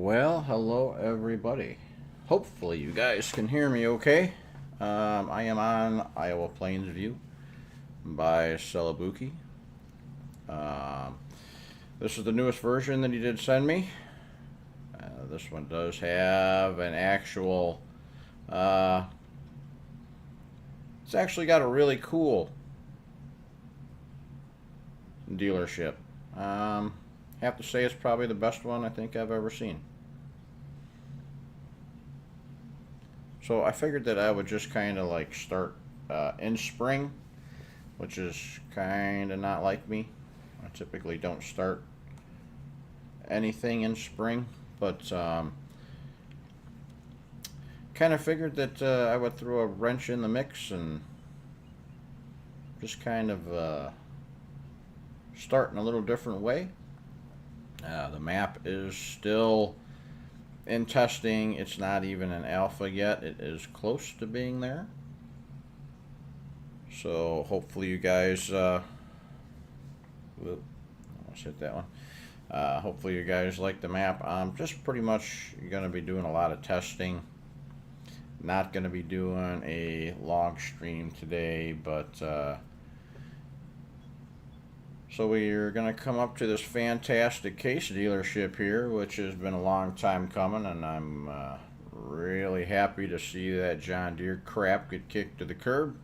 Well, hello everybody. Hopefully you guys can hear me okay. I am on Iowa Plains View by Celobuki. Um, this is the newest version that he did send me. This one does have an actual, it's actually got a really cool dealership. Have to say it's probably the best one I think I've ever seen. So I figured that I would just kind of like start in spring, which is kind of not like me. I typically don't start anything in spring, but kind of figured that I would throw a wrench in the mix and just kind of start in a little different way. The map is still in testing. It's not even an alpha yet. It is close to being there. So hopefully you guys, almost hit that one. Hopefully you guys like the map. I'm just pretty much going to be doing a lot of testing. Not going to be doing a long stream today, but so we're going to come up to this fantastic case dealership here, which has been a long time coming, and I'm really happy to see that John Deere crap get kicked to the curb.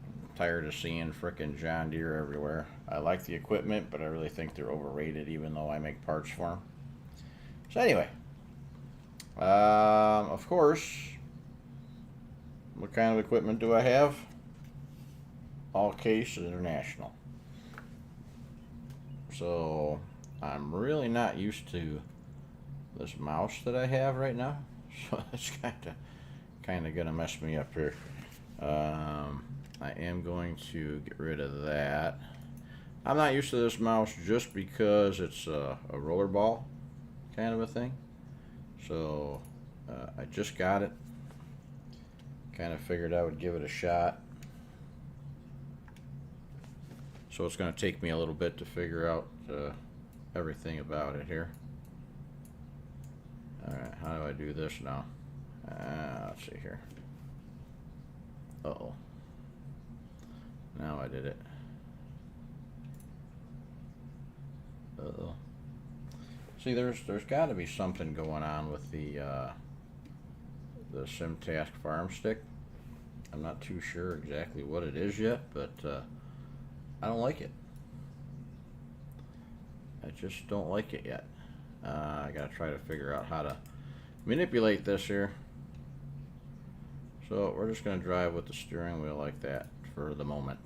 I'm tired of seeing frickin' John Deere everywhere. I like the equipment, but I really think they're overrated, even though I make parts for them. So anyway, of course, what kind of equipment do I have? All Case International. So I'm really not used to this mouse that I have right now, so it's kind of gonna mess me up here. I am going to get rid of that. I'm not used to this mouse just because it's a rollerball kind of a thing. So I just got it. Kind of figured I would give it a shot. So it's going to take me a little bit to figure out everything about it here. Alright, how do I do this now? Let's see here. Uh-oh. Now I did it. Uh-oh. See, there's got to be something going on with the SimTask Farm Stick. I'm not too sure exactly what it is yet, but I don't like it. I just don't like it yet. I gotta try to figure out how to manipulate this here. So we're just gonna drive with the steering wheel like that for the moment.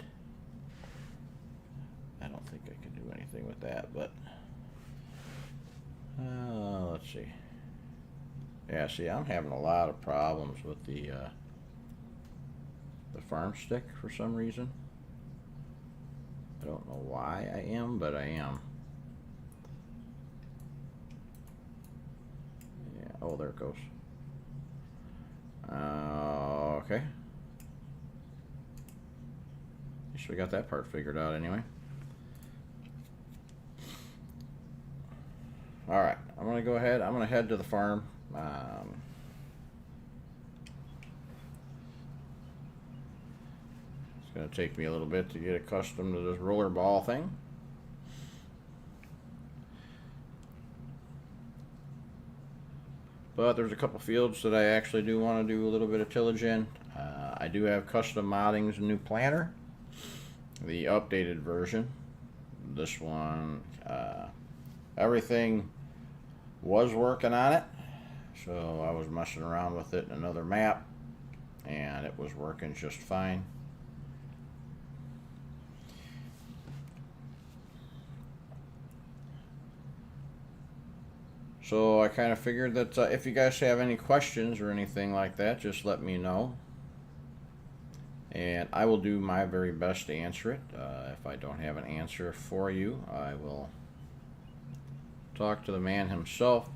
I don't think I can do anything with that, but let's see. Yeah, see, I'm having a lot of problems with the farm stick for some reason. I don't know why I am, but I am. Yeah, oh, there it goes. Okay. At least we got that part figured out anyway. Alright, I'm going to go ahead. I'm going to head to the farm. It's going to take me a little bit to get accustomed to this roller ball thing. But there's a couple fields that I actually do want to do a little bit of tillage in. I do have custom moddings and new planter. The updated version. This one, everything was working on it. So I was messing around with it in another map, and it was working just fine. So I kind of figured that if you guys have any questions or anything like that, just let me know. And I will do my very best to answer it. If I don't have an answer for you, I will talk to the man himself,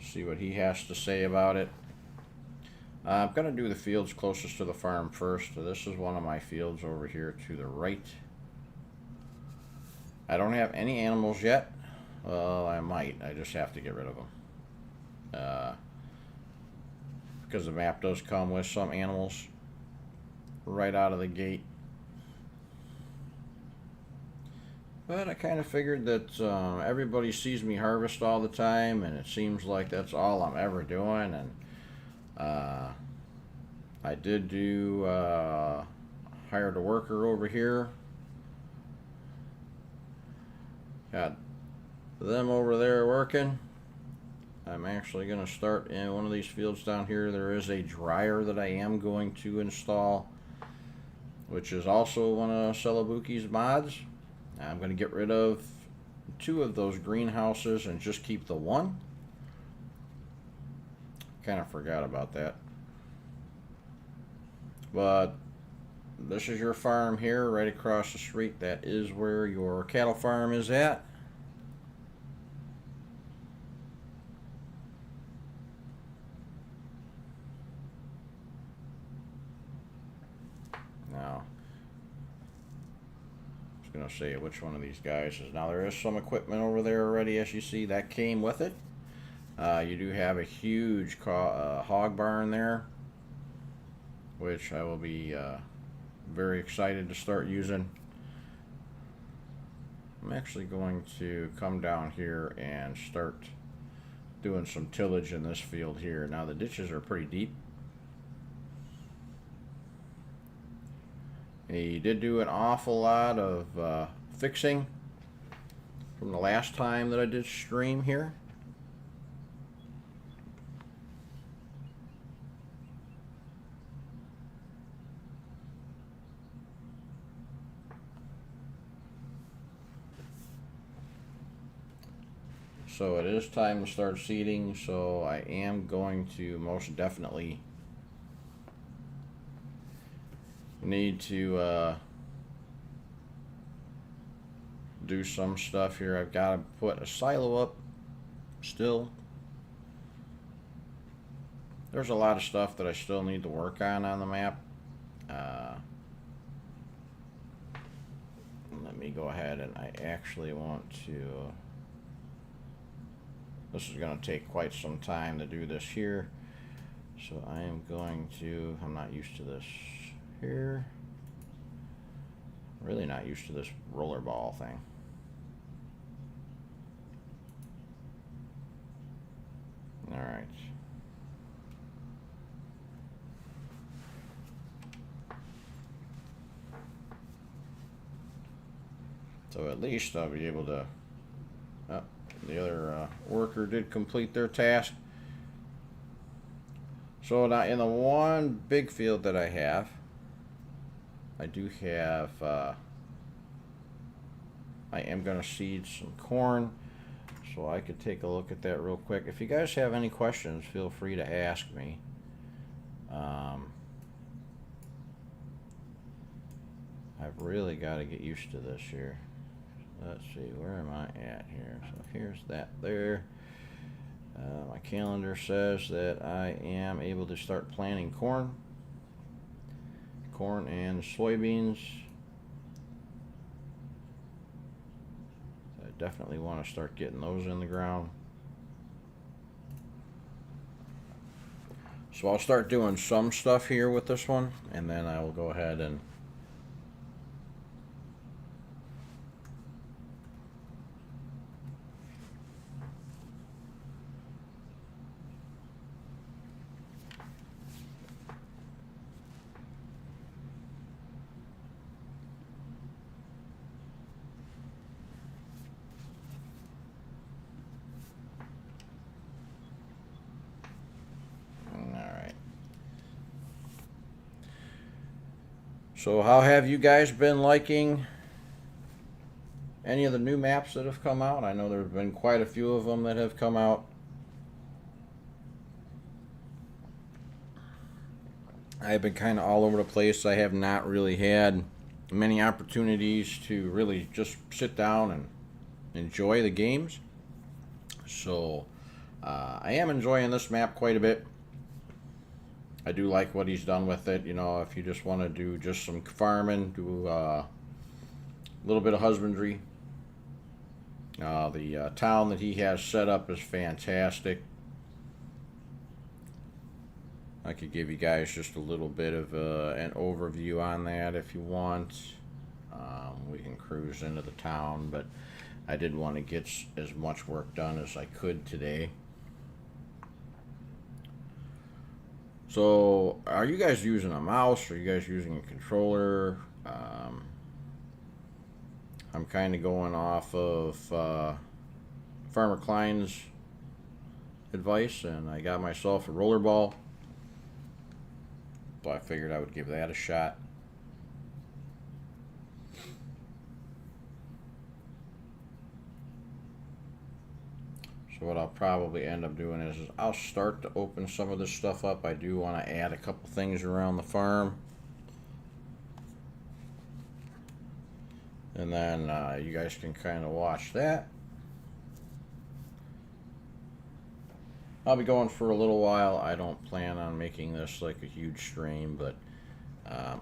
see what he has to say about it. I'm going to do the fields closest to the farm first. So this is one of my fields over here to the right. I don't have any animals yet. Well, I might. I just have to get rid of them. Because the map does come with some animals right out of the gate. But I kind of figured that everybody sees me harvest all the time, and it seems like that's all I'm ever doing. And I did do hired a worker over here. Got them over there working. I'm actually going to start in one of these fields down here. There is a dryer that I am going to install, which is also one of Celobuki's mods. I'm going to get rid of 2 of those greenhouses and just keep the one. Kind of forgot about that. But this is your farm here, right across the street. That is where your cattle farm is at. Now, I was going to say which one of these guys is. Now, there is some equipment over there already, as you see. That came with it. You do have a huge hog barn there, which I will be very excited to start using. I'm actually going to come down here and start doing some tillage in this field here. Now, the ditches are pretty deep. He did do an awful lot of fixing from the last time that I did stream here. So it is time to start seeding, so I am going to most definitely need to do some stuff here. I've got to put a silo up still. There's a lot of stuff that I still need to work on the map. Let me go ahead, and I actually want to... This is going to take quite some time to do this here. So I am going to... I'm not used to this here. Really not used to this rollerball thing. Alright. So at least I'll be able to... Oh, the other worker did complete their task. So now in the one big field that I have, I do have, I am going to seed some corn, so I could take a look at that real quick. If you guys have any questions, feel free to ask me. I've really got to get used to this here. Let's see, where am I at here? So here's that there. My calendar says that I am able to start planting corn and soybeans. I definitely want to start getting those in the ground. So I'll start doing some stuff here with this one, and then I will go ahead and So how have you guys been liking any of the new maps that have come out? I know there have been quite a few of them that have come out. I've been kind of all over the place. I have not really had many opportunities to really just sit down and enjoy the games. So I am enjoying this map quite a bit. I do like what he's done with it. You know, if you just want to do just some farming, do a little bit of husbandry, The town that he has set up is fantastic. I could give you guys just a little bit of an overview on that if you want. We can cruise into the town, but I did want to get as much work done as I could today. So, are you guys using a mouse? Are you guys using a controller? I'm kind of going off of Farmer Klein's advice, and I got myself a rollerball. So I figured I would give that a shot. So what I'll probably end up doing is I'll start to open some of this stuff up. I do want to add a couple things around the farm. And then you guys can kind of watch that. I'll be going for a little while. I don't plan on making this like a huge stream, but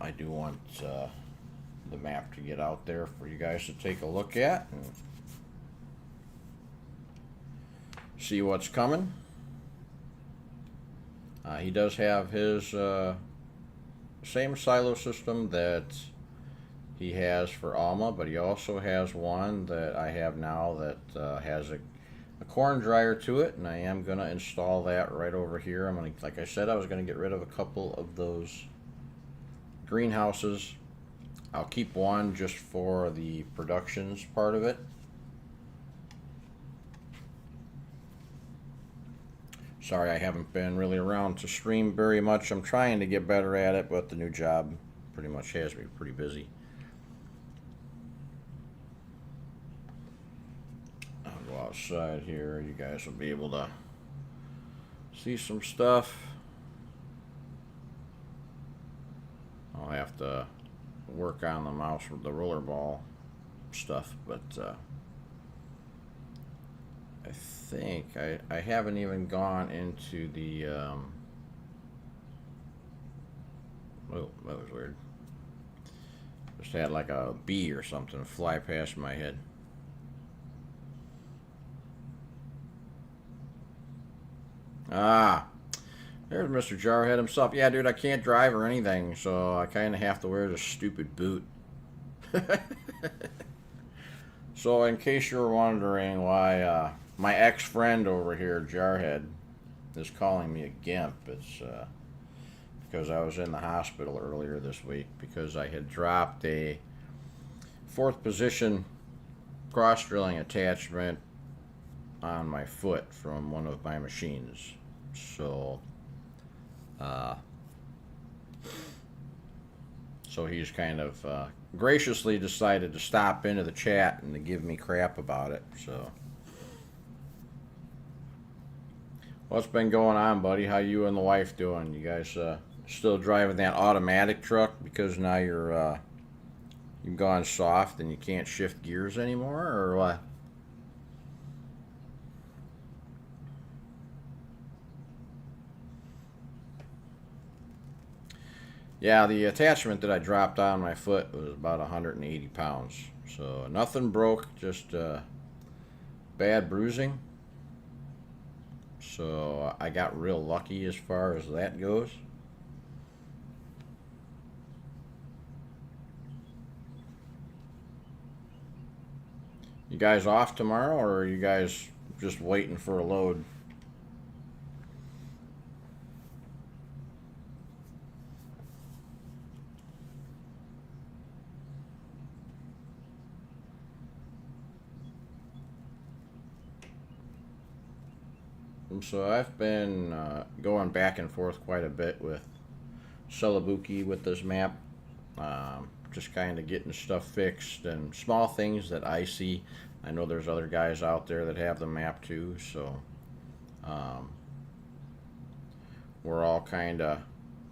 I do want the map to get out there for you guys to take a look at and see what's coming. He does have his same silo system that he has for Alma, but he also has one that I have now that has a corn dryer to it, and I am going to install that right over here. I'm going to, like I said, I was going to get rid of a couple of those greenhouses. I'll keep one just for the productions part of it. Sorry, I haven't been really around to stream very much. I'm trying to get better at it, but the new job pretty much has me pretty busy. I'll go outside here. You guys will be able to see some stuff. I'll have to work on the mouse with the rollerball stuff, but I think I haven't even gone into the oh, that was weird. Just had like a bee or something fly past my head. Ah, there's Mr. Jarhead himself. Yeah, dude, I can't drive or anything, so I kind of have to wear this stupid boot. So in case you're wondering why my ex-friend over here, Jarhead, is calling me a gimp, it's because I was in the hospital earlier this week because I had dropped a 4th position cross-drilling attachment on my foot from one of my machines. So he's kind of graciously decided to stop into the chat and to give me crap about it. So what's been going on, buddy? How you and the wife doing? You guys still driving that automatic truck because now you've gone soft and you can't shift gears anymore, or what? Yeah, the attachment that I dropped on my foot was about 180 pounds. So nothing broke, just bad bruising. So I got real lucky as far as that goes. You guys off tomorrow, or are you guys just waiting for a load? So I've been going back and forth quite a bit with Celobuki with this map. Just kind of getting stuff fixed and small things that I see. I know there's other guys out there that have the map too, so we're all kind of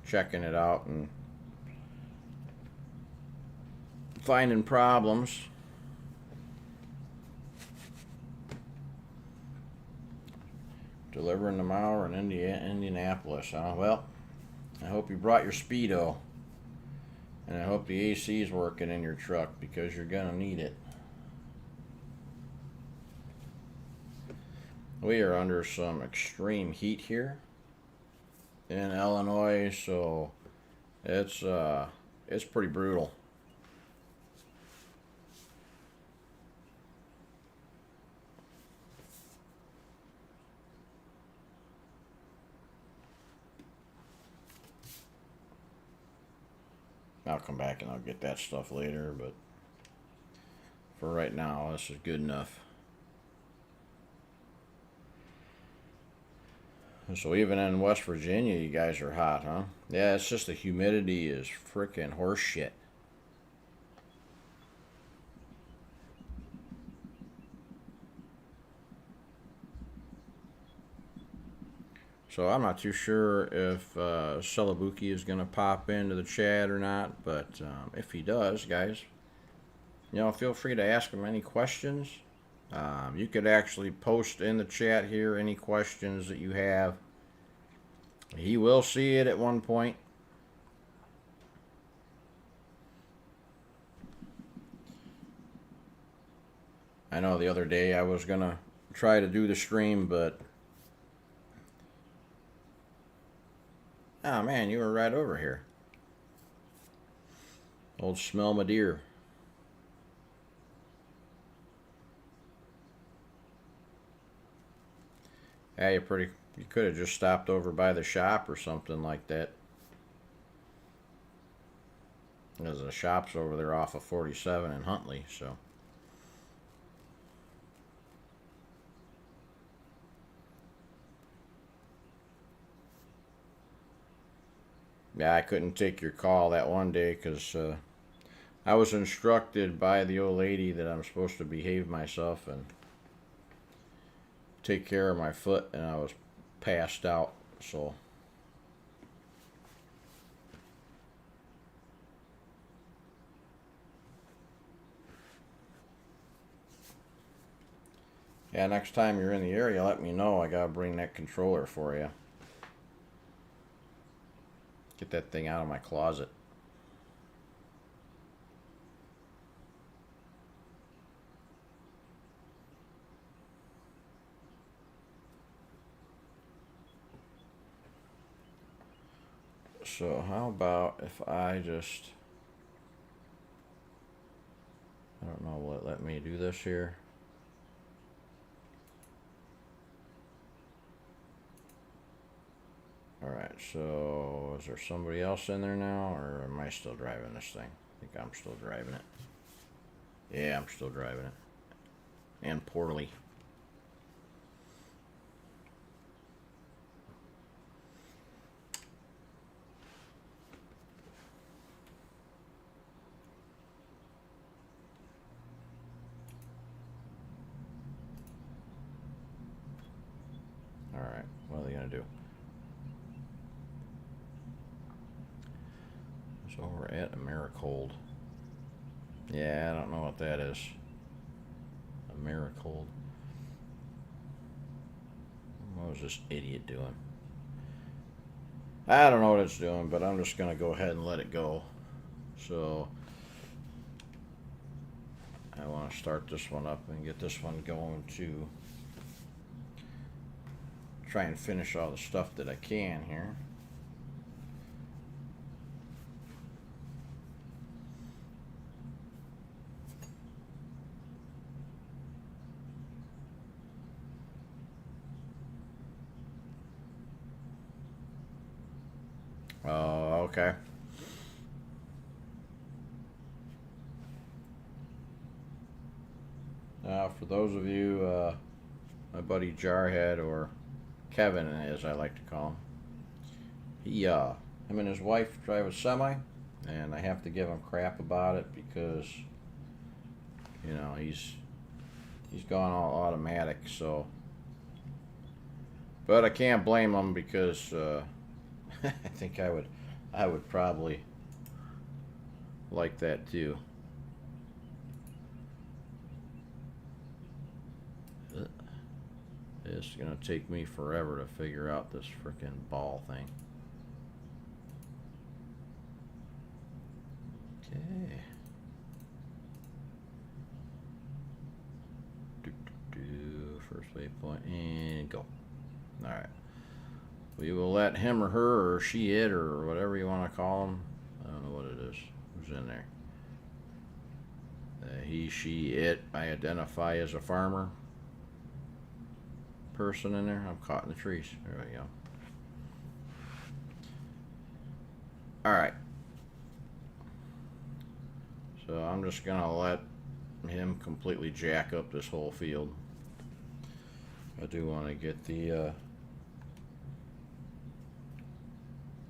checking it out and finding problems. Delivering tomorrow in Indianapolis, huh? Well, I hope you brought your Speedo. And I hope the AC is working in your truck because you're going to need it. We are under some extreme heat here in Illinois, so it's pretty brutal. I'll come back and I'll get that stuff later, but for right now, this is good enough. So even in West Virginia, you guys are hot, huh? Yeah, it's just the humidity is frickin' horse shit. So I'm not too sure if Celobuki is going to pop into the chat or not, but if he does, guys, feel free to ask him any questions. You could actually post in the chat here any questions that you have. He will see it at one point. I know the other day I was going to try to do the stream, but oh man, you were right over here. Old smell my deer. Yeah, you could have just stopped over by the shop or something like that. There's a shop's over there off of 47 in Huntley, so. Yeah, I couldn't take your call that one day because I was instructed by the old lady that I'm supposed to behave myself and take care of my foot, and I was passed out, so. Yeah, next time you're in the area, let me know. I gotta bring that controller for you. Get that thing out of my closet. So how about if I just, I don't know what let me do this here. Alright, so is there somebody else in there now, or am I still driving this thing? I think I'm still driving it. Yeah, I'm still driving it. And poorly. Alright, what are they gonna do? So we're at Americold. Yeah, I don't know what that is. Americold. What was this idiot doing? I don't know what it's doing, but I'm just gonna go ahead and let it go. So I want to start this one up and get this one going to try and finish all the stuff that I can here. Oh, okay. Now, for those of you, my buddy Jarhead, or Kevin as I like to call him, him and his wife drive a semi, and I have to give him crap about it because, he's gone all automatic, so. But I can't blame him because I think I would probably like that too. It's gonna take me forever to figure out this frickin' ball thing. Okay. First waypoint, and go. Alright. We will let him or her or she, it, or whatever you want to call them. I don't know what it is. Who's in there? He, she, it. I identify as a farmer person in there. I'm caught in the trees. There we go. Alright. So I'm just going to let him completely jack up this whole field. I do want to get the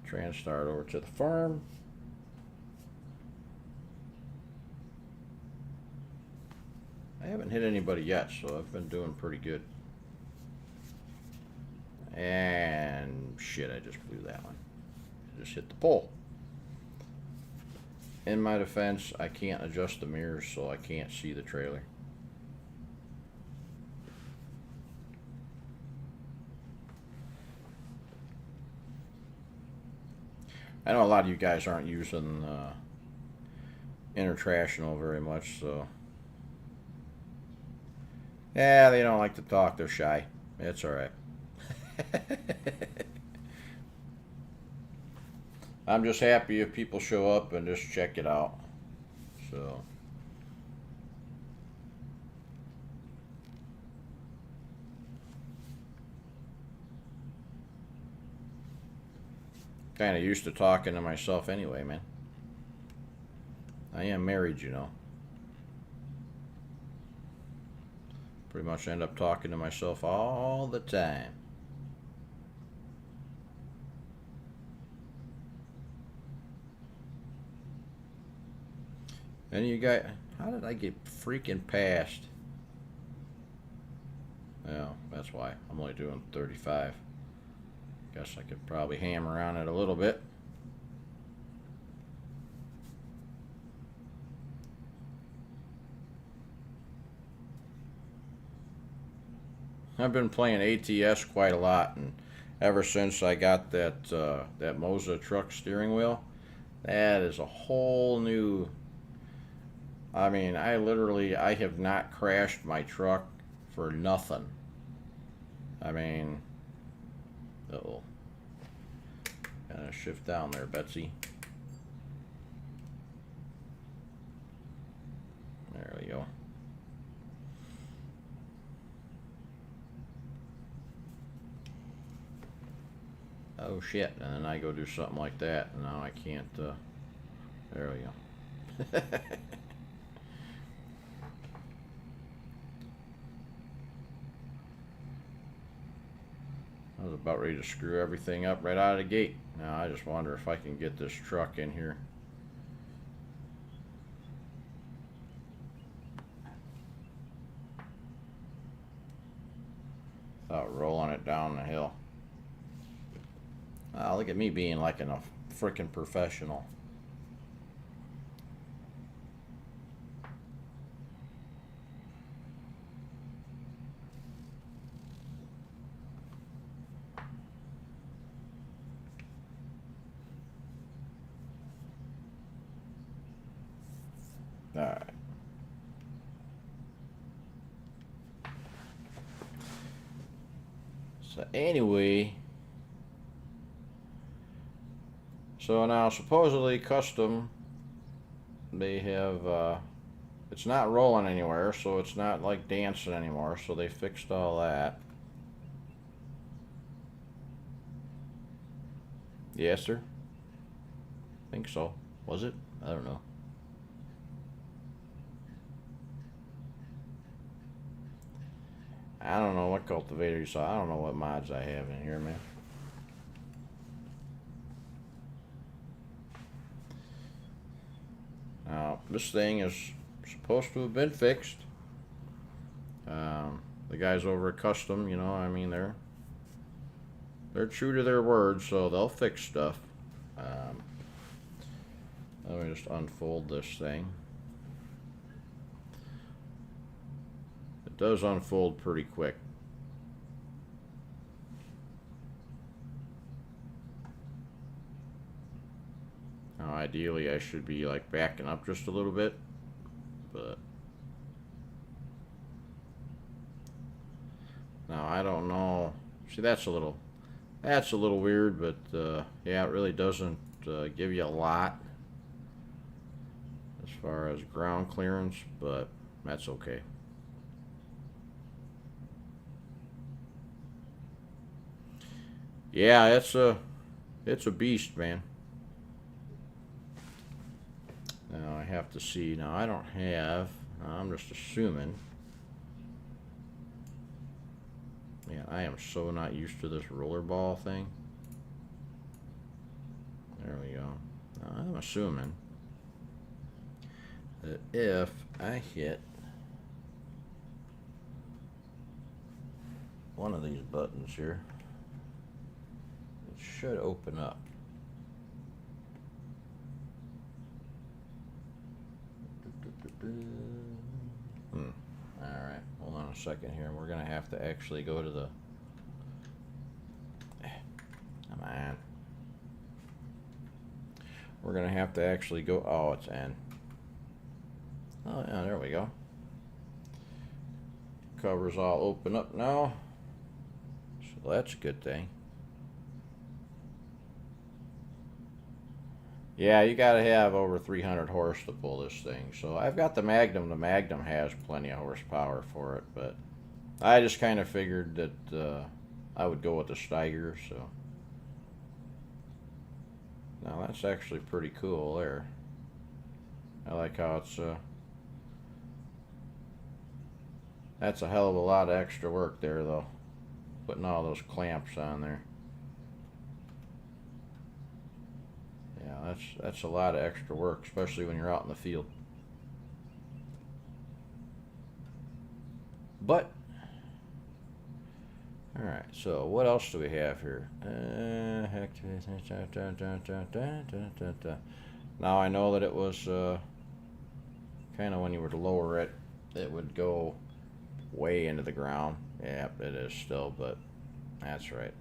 Transtart over to the farm. I haven't hit anybody yet, so I've been doing pretty good. And shit, I just blew that one. Just hit the pole. In my defense, I can't adjust the mirrors, so I can't see the trailer. I know a lot of you guys aren't using Intertractional very much, so yeah, they don't like to talk. They're shy. It's all right. I'm just happy if people show up and just check it out. So kind of used to talking to myself anyway, man. I am married, you know. Pretty much end up talking to myself all the time. And you got, how did I get freaking past? Well, that's why. I'm only doing 35. Guess I could probably hammer on it a little bit. I've been playing ATS quite a lot, and ever since I got that that Moza truck steering wheel, that is a whole new. I mean, I have not crashed my truck for nothing. I mean, uh-oh. Gotta shift down there, Betsy. There we go. Oh shit, and then I go do something like that, and now I can't, there we go. I was about ready to screw everything up right out of the gate. Now I just wonder if I can get this truck in here. Oh, rolling it down the hill. Oh, look at me being like a freaking professional. All right. So anyway, so now supposedly custom, they have, it's not rolling anywhere, so it's not like dancing anymore, so they fixed all that. Yes, sir? I think so. Was it? I don't know. I don't know what cultivator you saw. I don't know what mods I have in here, man. Now, this thing is supposed to have been fixed. The guys over at Custom, you know, I mean, they're true to their word, so they'll fix stuff. Let me just unfold this thing. It does unfold pretty quick. Now, ideally, I should be like backing up just a little bit, but Now I don't know. See, that's a little weird, but yeah, it really doesn't give you a lot as far as ground clearance, but that's okay. Yeah, it's a beast, man. Now I have to see. Now I don't have. I'm just assuming. Man, I am so not used to this rollerball thing. There we go. Now I'm assuming that if I hit one of these buttons here, it should open up. Alright, hold on a second here. We're going to have to actually go to the... Come on. We're going to have to actually go... Oh, it's N. Oh, yeah, there we go. Covers all open up now. So that's a good thing. Yeah, you got to have over 300 horse to pull this thing. So I've got the Magnum. The Magnum has plenty of horsepower for it, but I just kind of figured that I would go with the Steiger. So now that's actually pretty cool there. I like how it's that's a hell of a lot of extra work there, though, putting all those clamps on there. Yeah, that's a lot of extra work, especially when you're out in the field. But, alright, so what else do we have here? Now I know that it was kind of when you were to lower it, it would go way into the ground. Yeah, it is still, but that's right.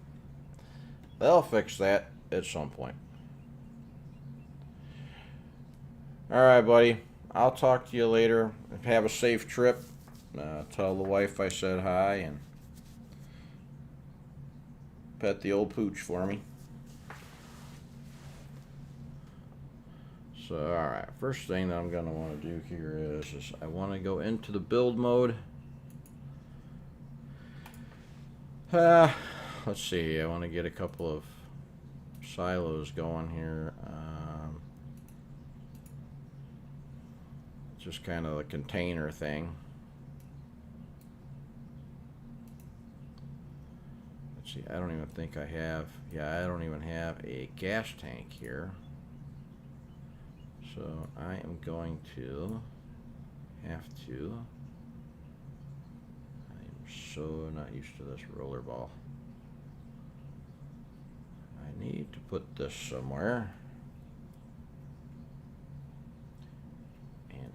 They'll fix that at some point. Alright, buddy. I'll talk to you later. Have a safe trip. Tell the wife I said hi and pet the old pooch for me. So, alright. First thing that I'm going to want to do here is I want to go into the build mode. Let's see. I want to get a couple of silos going here. Just kind of a container thing. Let's see, I don't even think I have, yeah, I don't even have a gas tank here. So I am going to have to, I'm so not used to this rollerball. I need to put this somewhere.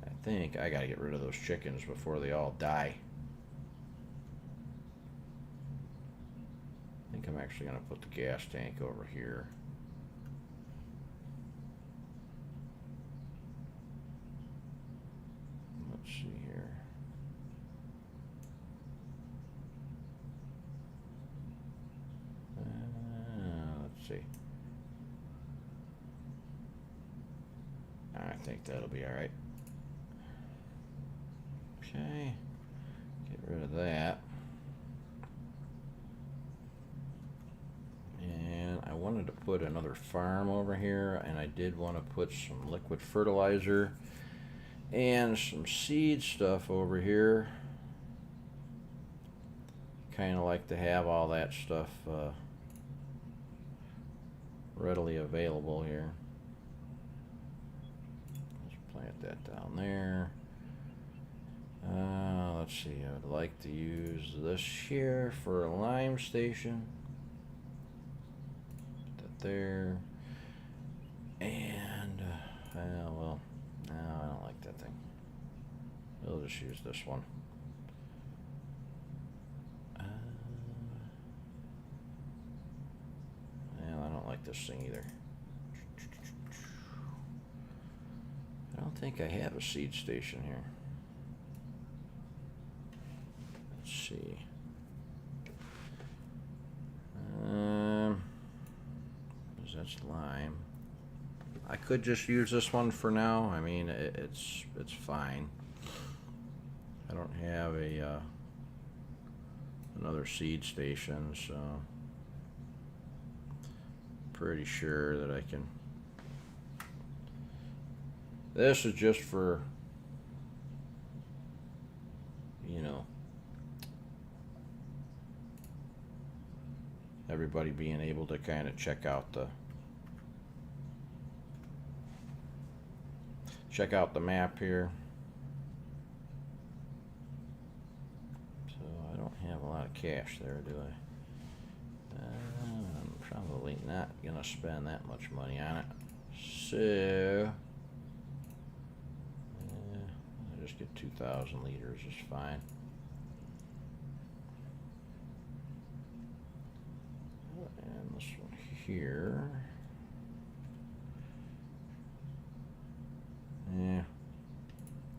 I think I gotta get rid of those chickens before they all die. I think I'm actually gonna put the gas tank over here. Let's see here. Let's see. I think that'll be all right. Okay, get rid of that. And I wanted to put another farm over here, and I did want to put some liquid fertilizer and some seed stuff over here. Kind of like to have all that stuff readily available here. Let's plant that down there. Let's see, I would like to use this here for a lime station. Put that there. And, well, no, I don't like that thing. We'll just use this one. Well, I don't like this thing either. I don't think I have a seed station here. See. is lime. I could just use this one for now. I mean, it's fine. I don't have a another seed station, so pretty sure that I can. This is just for, you know, everybody being able to kind of check out the map here. So I don't have a lot of cash there, do I? I'm probably not gonna spend that much money on it. So I just get 2,000 liters is fine. And this one here. Yeah,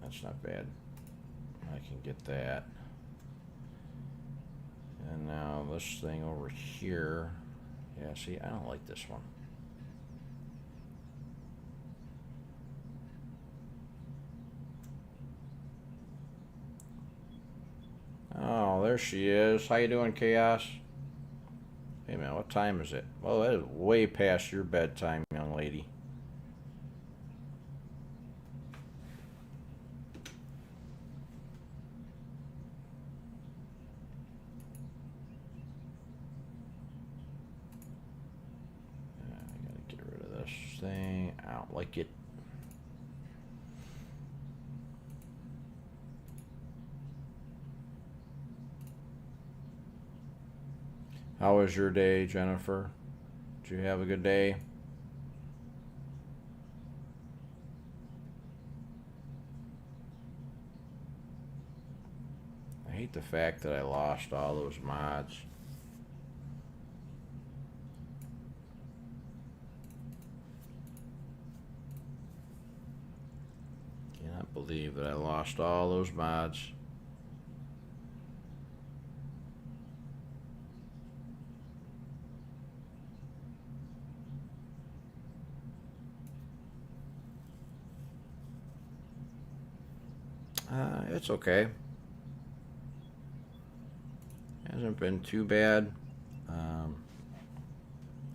that's not bad. I can get that. And now this thing over here. Yeah, see, I don't like this one. Oh, there she is. How you doing, Chaos? Hey, man, what time is it? Well, that is way past your bedtime, young lady. Thing. I don't like it. How was your day, Jennifer? Did you have a good day? I hate the fact that I lost all those mods. Believe that I lost all those mods. It's okay. Hasn't been too bad.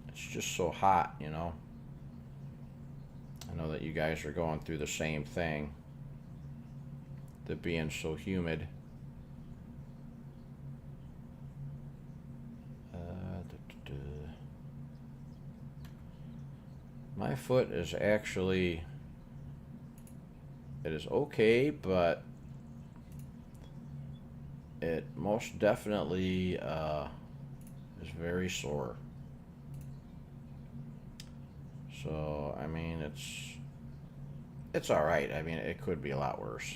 It's just so hot, you know. I know that you guys are going through the same thing. It being so humid. My foot is actually, it is okay, but it most definitely is very sore. So I mean, it's all right. I mean, it could be a lot worse.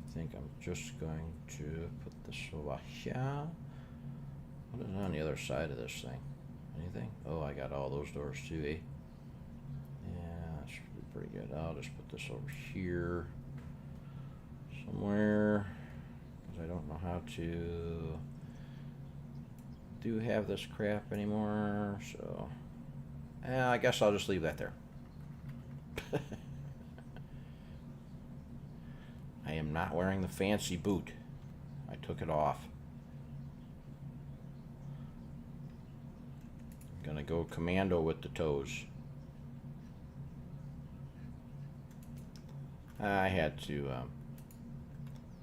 I think I'm just going to put this over here. What is on the other side of this thing? Anything? Oh, I got all those doors too, eh? Yeah, that should be pretty good. I'll just put this over here somewhere, because I don't know how to do have this crap anymore, so I guess I'll just leave that there. I am not wearing the fancy boot. I took it off. I'm gonna go commando with the toes. I had to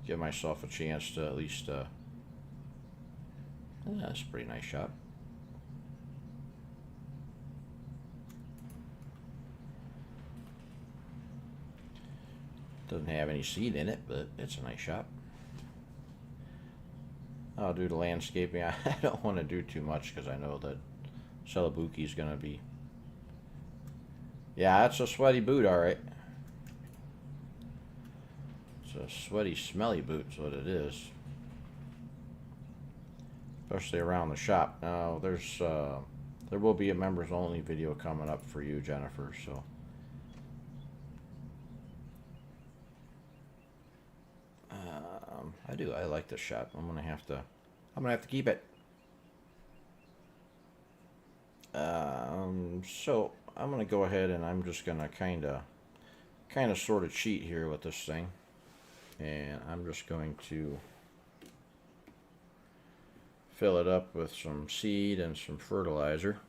give myself a chance to at least that's a pretty nice shot. Doesn't have any seed in it, but it's a nice shot. I'll do the landscaping. I don't want to do too much because I know that Celobuki is going to be... Yeah, that's a sweaty boot, alright. It's a sweaty, smelly boot is what it is. Especially around the shop. Now, there will be a members only video coming up for you, Jennifer, so... I do. I like this shot. I'm gonna have to keep it. So I'm gonna go ahead and I'm just gonna kind of sort of cheat here with this thing, and I'm just going to fill it up with some seed and some fertilizer.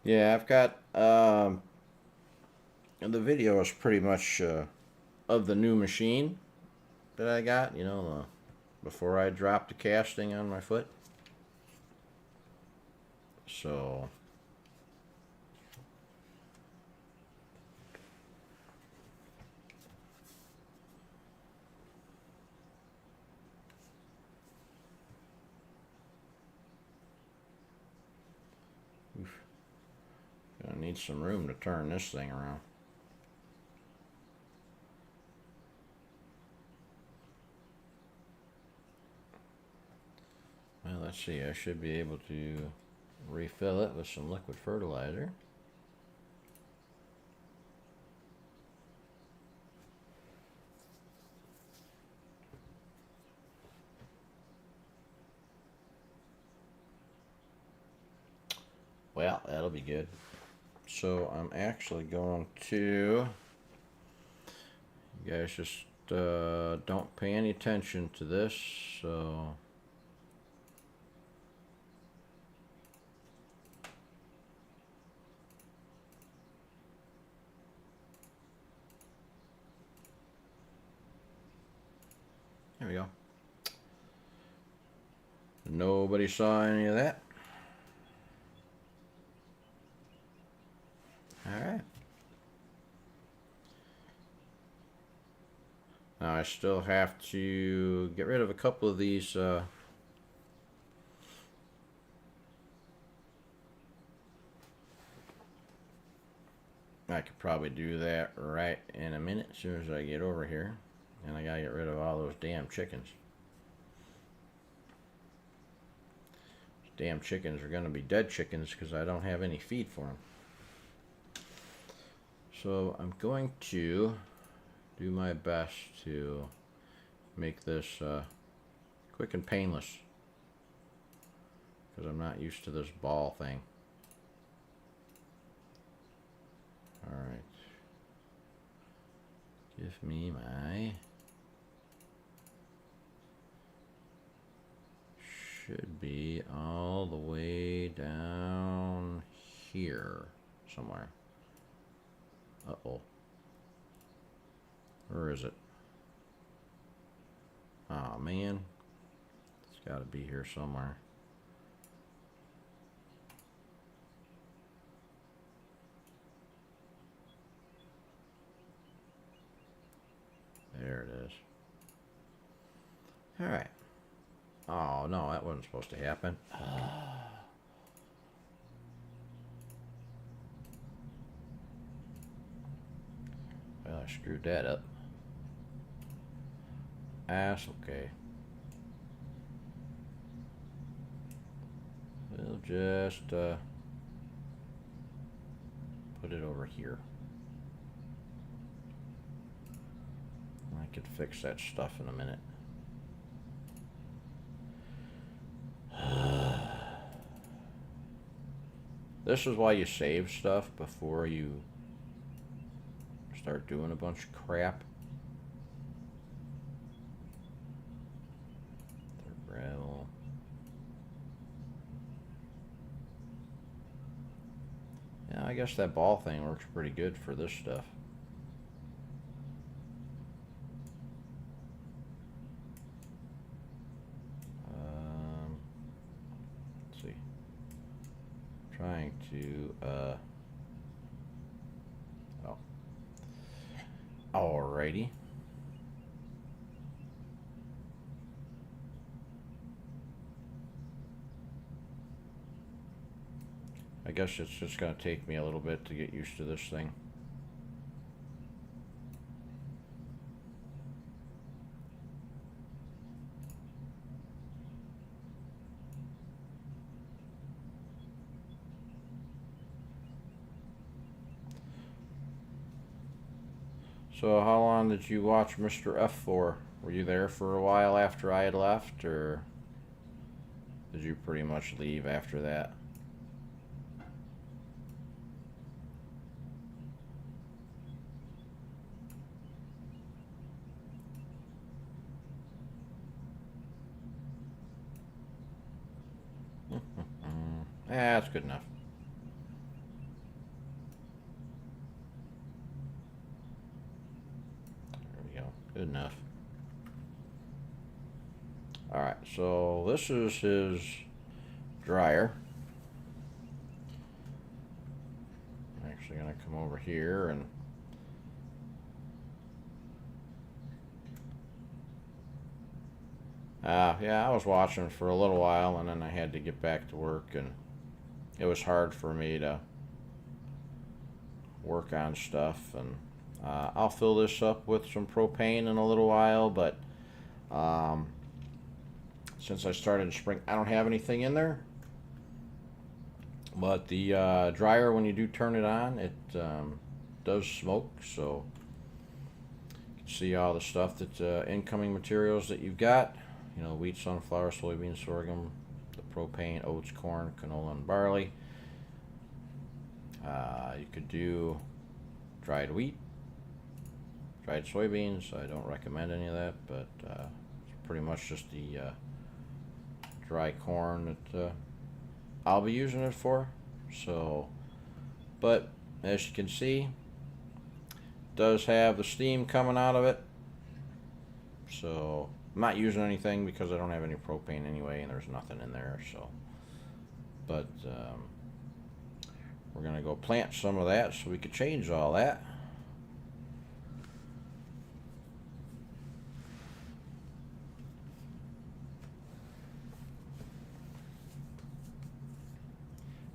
Yeah, I've got the video is pretty much of the new machine that I got, you know, before I dropped the casting on my foot. So gonna need some room to turn this thing around. Well, let's see. I should be able to refill it with some liquid fertilizer. Well, that'll be good. So I'm actually going to, you guys just don't pay any attention to this, so there we go. Nobody saw any of that. Alright. Now I still have to get rid of a couple of these I could probably do that right in a minute as soon as I get over here. And I gotta get rid of all those damn chickens. Those damn chickens are gonna be dead chickens because I don't have any feed for them. So I'm going to do my best to make this quick and painless, because I'm not used to this ball thing. Alright. Give me my... should be all the way down here somewhere. Uh-oh. Where is it? Oh man. It's got to be here somewhere. There it is. Alright. Oh no, that wasn't supposed to happen. Well, I screwed that up. That's okay. We'll just put it over here. I could fix that stuff in a minute. This is why you save stuff before you start doing a bunch of crap. The gravel. Yeah, I guess that ball thing works pretty good for this stuff. Let's see. Trying to oh. Alrighty. I guess it's just going to take me a little bit to get used to this thing. So how long did you watch Mr. F for Were you there for a while after I had left, or did you pretty much leave after that? Yeah, that's good enough. There we go. Good enough. Alright, so this is his dryer. I'm actually going to come over here and yeah, I was watching for a little while and then I had to get back to work, and it was hard for me to work on stuff, and I'll fill this up with some propane in a little while, but since I started in spring, I don't have anything in there. But the dryer, when you do turn it on, it does smoke, so you can see all the stuff that's incoming materials that you've got. You know, wheat, sunflower, soybean, sorghum, the propane, oats, corn, canola, and barley. You could do dried wheat, dried soybeans. I don't recommend any of that, but it's pretty much just the dry corn that I'll be using it for. So, but as you can see, it does have the steam coming out of it. So I'm not using anything because I don't have any propane anyway, and there's nothing in there. So, but we're gonna go plant some of that so we could change all that.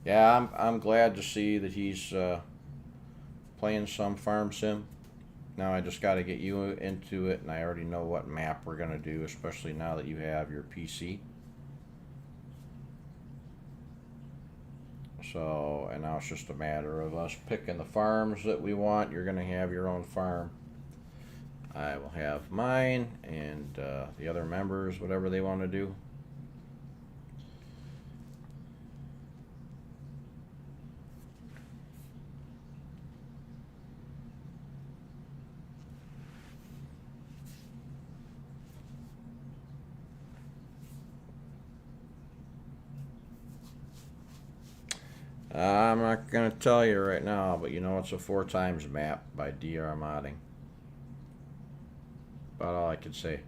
Yeah, I'm glad to see that he's playing some farm sim. Now I just got to get you into it, and I already know what map we're gonna do, especially now that you have your PC. So, and now it's just a matter of us picking the farms that we want. You're gonna have your own farm. I will have mine, and the other members, whatever they want to do. I'm not going to tell you right now, but you know it's a 4x map by DR Modding. About all I can say.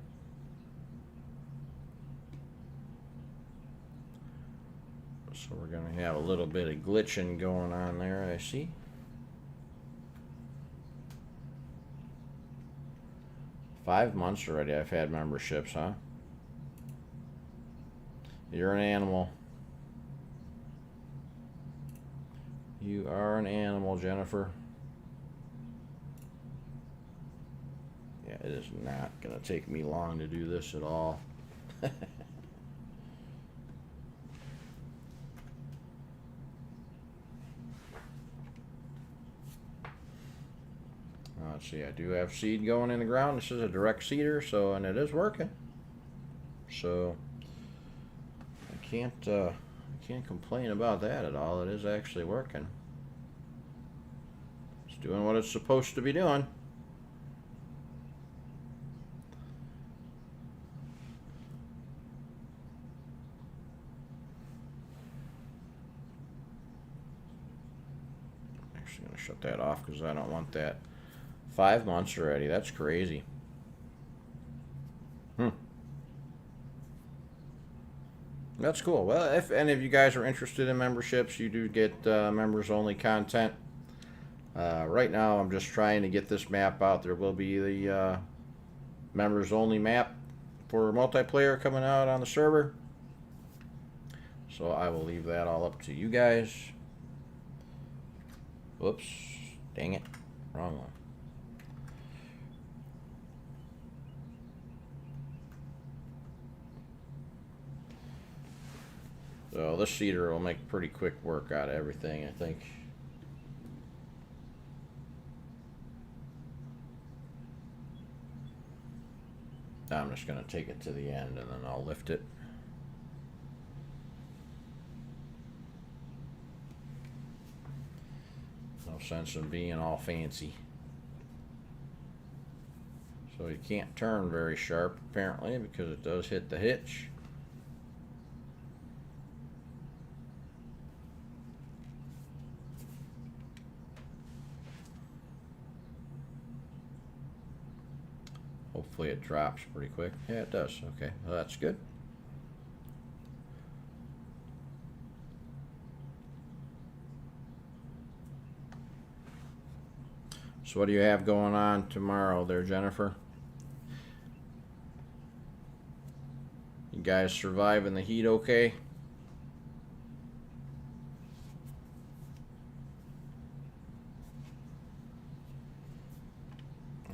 So we're going to have a little bit of glitching going on there, I see. Five months already I've had memberships, huh? You're an animal. You are an animal, Jennifer. Yeah, it is not going to take me long to do this at all. Let's see, I do have seed going in the ground. This is a direct seeder, so, and it is working. So I can't complain about that at all. It is actually working. It's doing what it's supposed to be doing. I'm actually going to shut that off because I don't want that. 5 months already. That's crazy. That's cool. Well, if any of you guys are interested in memberships, you do get members only content. Right now I'm just trying to get this map out. There will be the members only map for multiplayer coming out on the server. So I will leave that all up to you guys. Whoops. Dang it. Wrong one. So this seeder will make pretty quick work out of everything, I think. I'm just going to take it to the end and then I'll lift it. No sense in being all fancy. So you can't turn very sharp apparently because it does hit the hitch. Hopefully it drops pretty quick. Yeah, it does. Okay, well, that's good. So what do you have going on tomorrow there, Jennifer? You guys surviving the heat okay?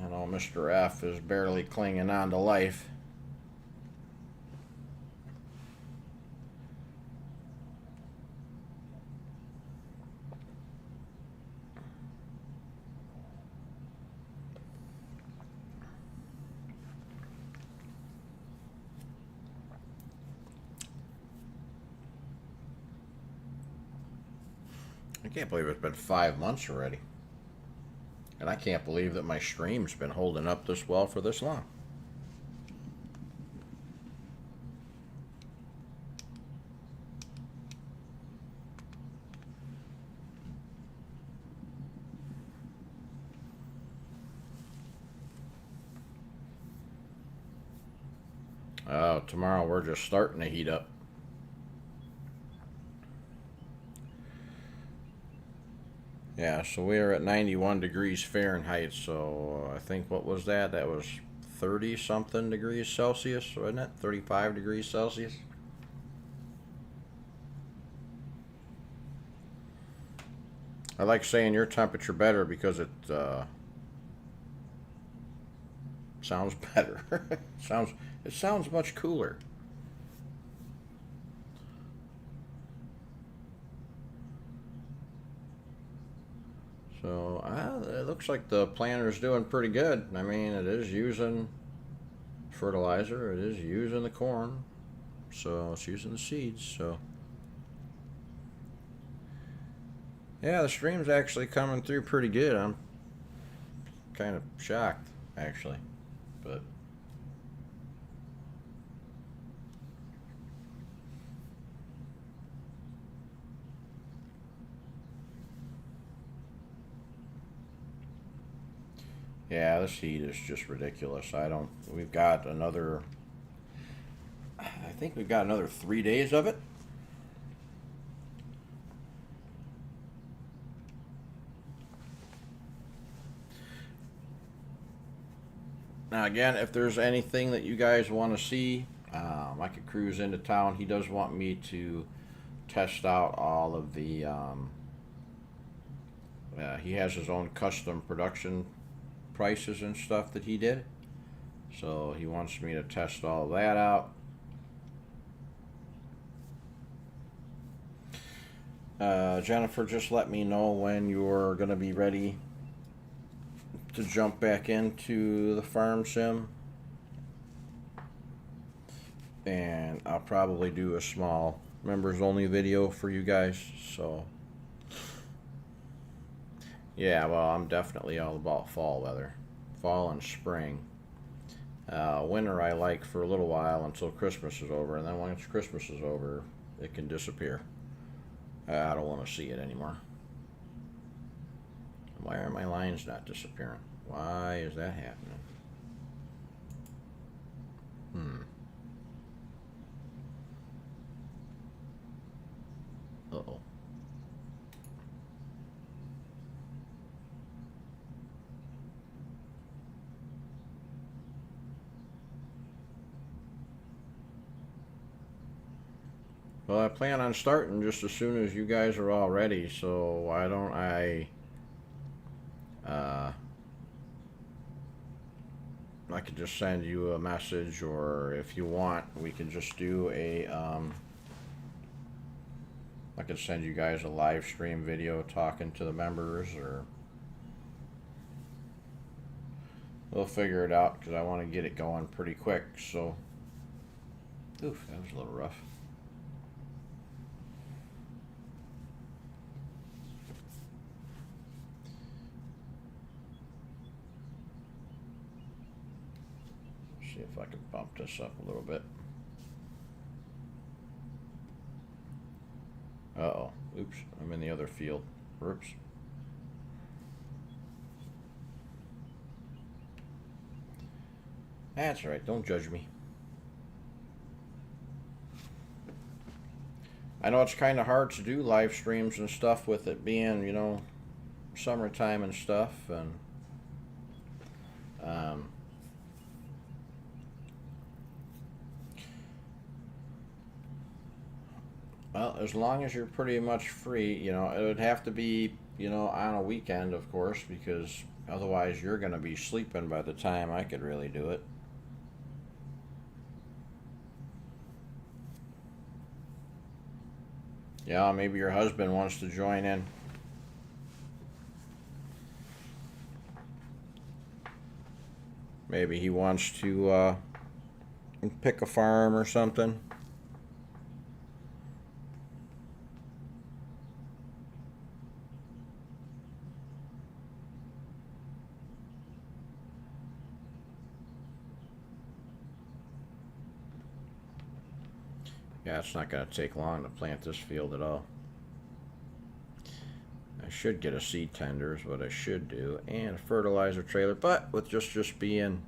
I know Mr. F is barely clinging on to life. I can't believe it's been 5 months already. And I can't believe that my stream's been holding up this well for this long. Oh, tomorrow we're just starting to heat up. Yeah, so we are at 91 degrees Fahrenheit, so I think, what was that? That was 30 something degrees Celsius, wasn't it? 35 degrees Celsius. I like saying your temperature better because it sounds better. It sounds much cooler. So it looks like the planter's doing pretty good. I mean, it is using fertilizer. It is using the corn. So it's using the seeds. So yeah, the stream's actually coming through pretty good. I'm kind of shocked, actually. But yeah, this heat is just ridiculous. We've got another, I think we've got another 3 days of it. Now again, if there's anything that you guys want to see, I could cruise into town. He does want me to test out all of the, he has his own custom production prices and stuff that he did, so he wants me to test all that out. Jennifer, just let me know when you're gonna be ready to jump back into the farm sim, and I'll probably do a small members only video for you guys. So yeah, well, I'm definitely all about fall weather. Fall and spring. Winter I like for a little while until Christmas is over, and then once Christmas is over, it can disappear. I don't want to see it anymore. Why are my lines not disappearing? Why is that happening? Uh-oh. Well, I plan on starting just as soon as you guys are all ready, so why don't I could just send you a message, or if you want, we can just do I could send you guys a live stream video talking to the members, or we'll figure it out because I want to get it going pretty quick. So, oof, that was a little rough. See if I can bump this up a little bit. Uh-oh. Oops, I'm in the other field. Oops. That's right, don't judge me. I know it's kind of hard to do live streams and stuff with it being, you know, summertime and stuff, and well, as long as you're pretty much free, you know, it would have to be, you know, on a weekend, of course, because otherwise you're going to be sleeping by the time I could really do it. Yeah, maybe your husband wants to join in. Maybe he wants to pick a farm or something. Yeah, it's not going to take long to plant this field at all. I should get a seed tender is what I should do, and a fertilizer trailer, but with just being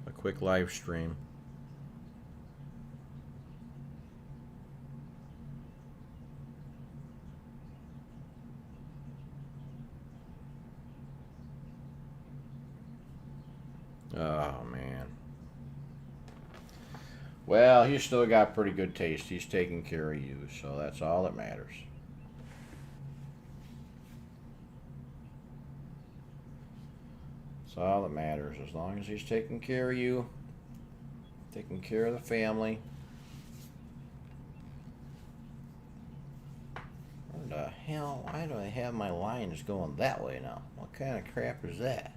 a quick live stream. Oh, man. Well, he's still got pretty good taste. He's taking care of you, so that's all that matters. That's all that matters. As long as he's taking care of you, taking care of the family. What the hell? Why do I have my lines going that way now? What kind of crap is that?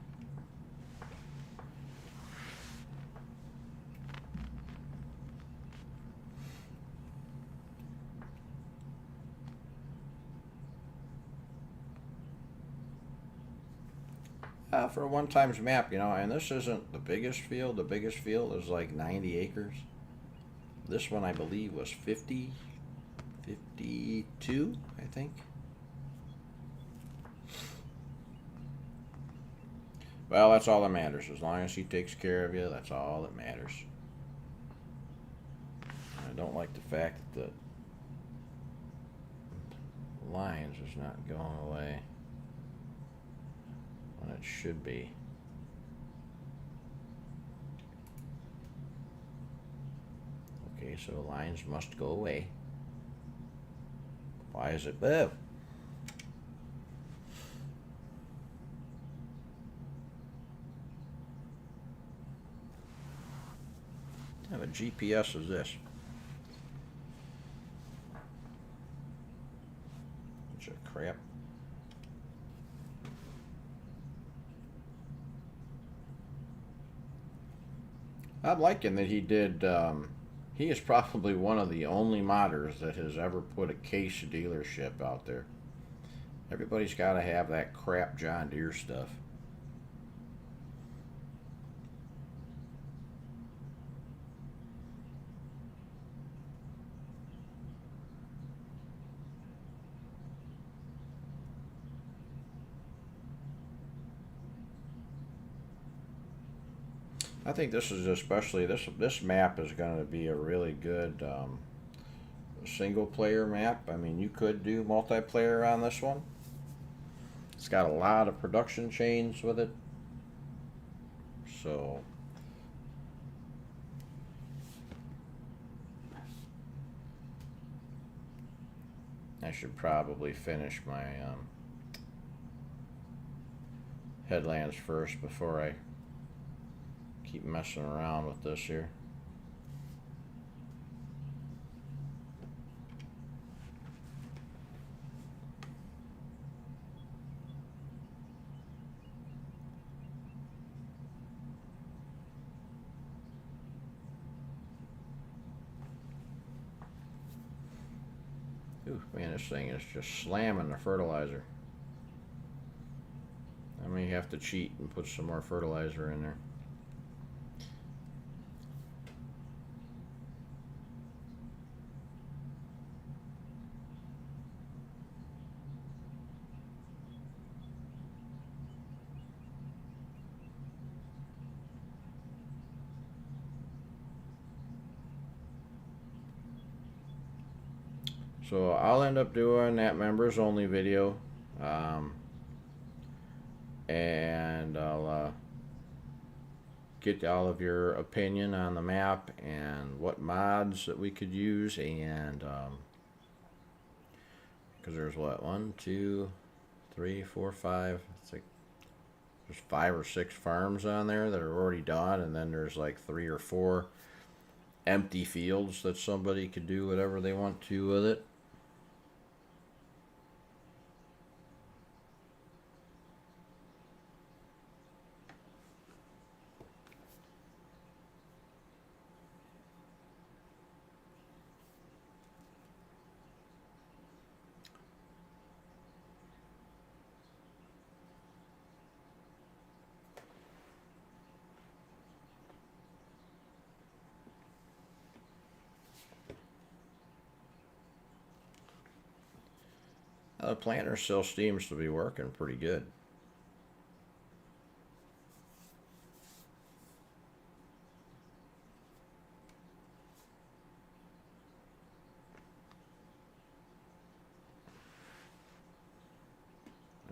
For a one-times map, you know, and this isn't the biggest field. The biggest field is like 90 acres. This one, I believe, was 52, I think. Well, that's all that matters. As long as he takes care of you, that's all that matters. I don't like the fact that the lines is not going away when it should be. Okay, so lines must go away. Why is it? Oh. What kind of a GPS is this? Bunch of crap. I'm liking that he did. He is probably one of the only modders that has ever put a case dealership out there. Everybody's got to have that crap John Deere stuff. I think this is especially this map is going to be a really good single player map. I mean, you could do multiplayer on this one. It's got a lot of production chains with it, so I should probably finish my headlands first before I keep messing around with this here. Ooh, man, this thing is just slamming the fertilizer. I may have to cheat and put some more fertilizer in there. So I'll end up doing that members only video. And I'll get all of your opinion on the map and what mods that we could use, and because there's what, 1, 2, 3, 4, 5. It's like there's 5 or 6 farms on there that are already done, and then there's like 3 or 4 empty fields that somebody could do whatever they want to with it. The planter still seems to be working pretty good.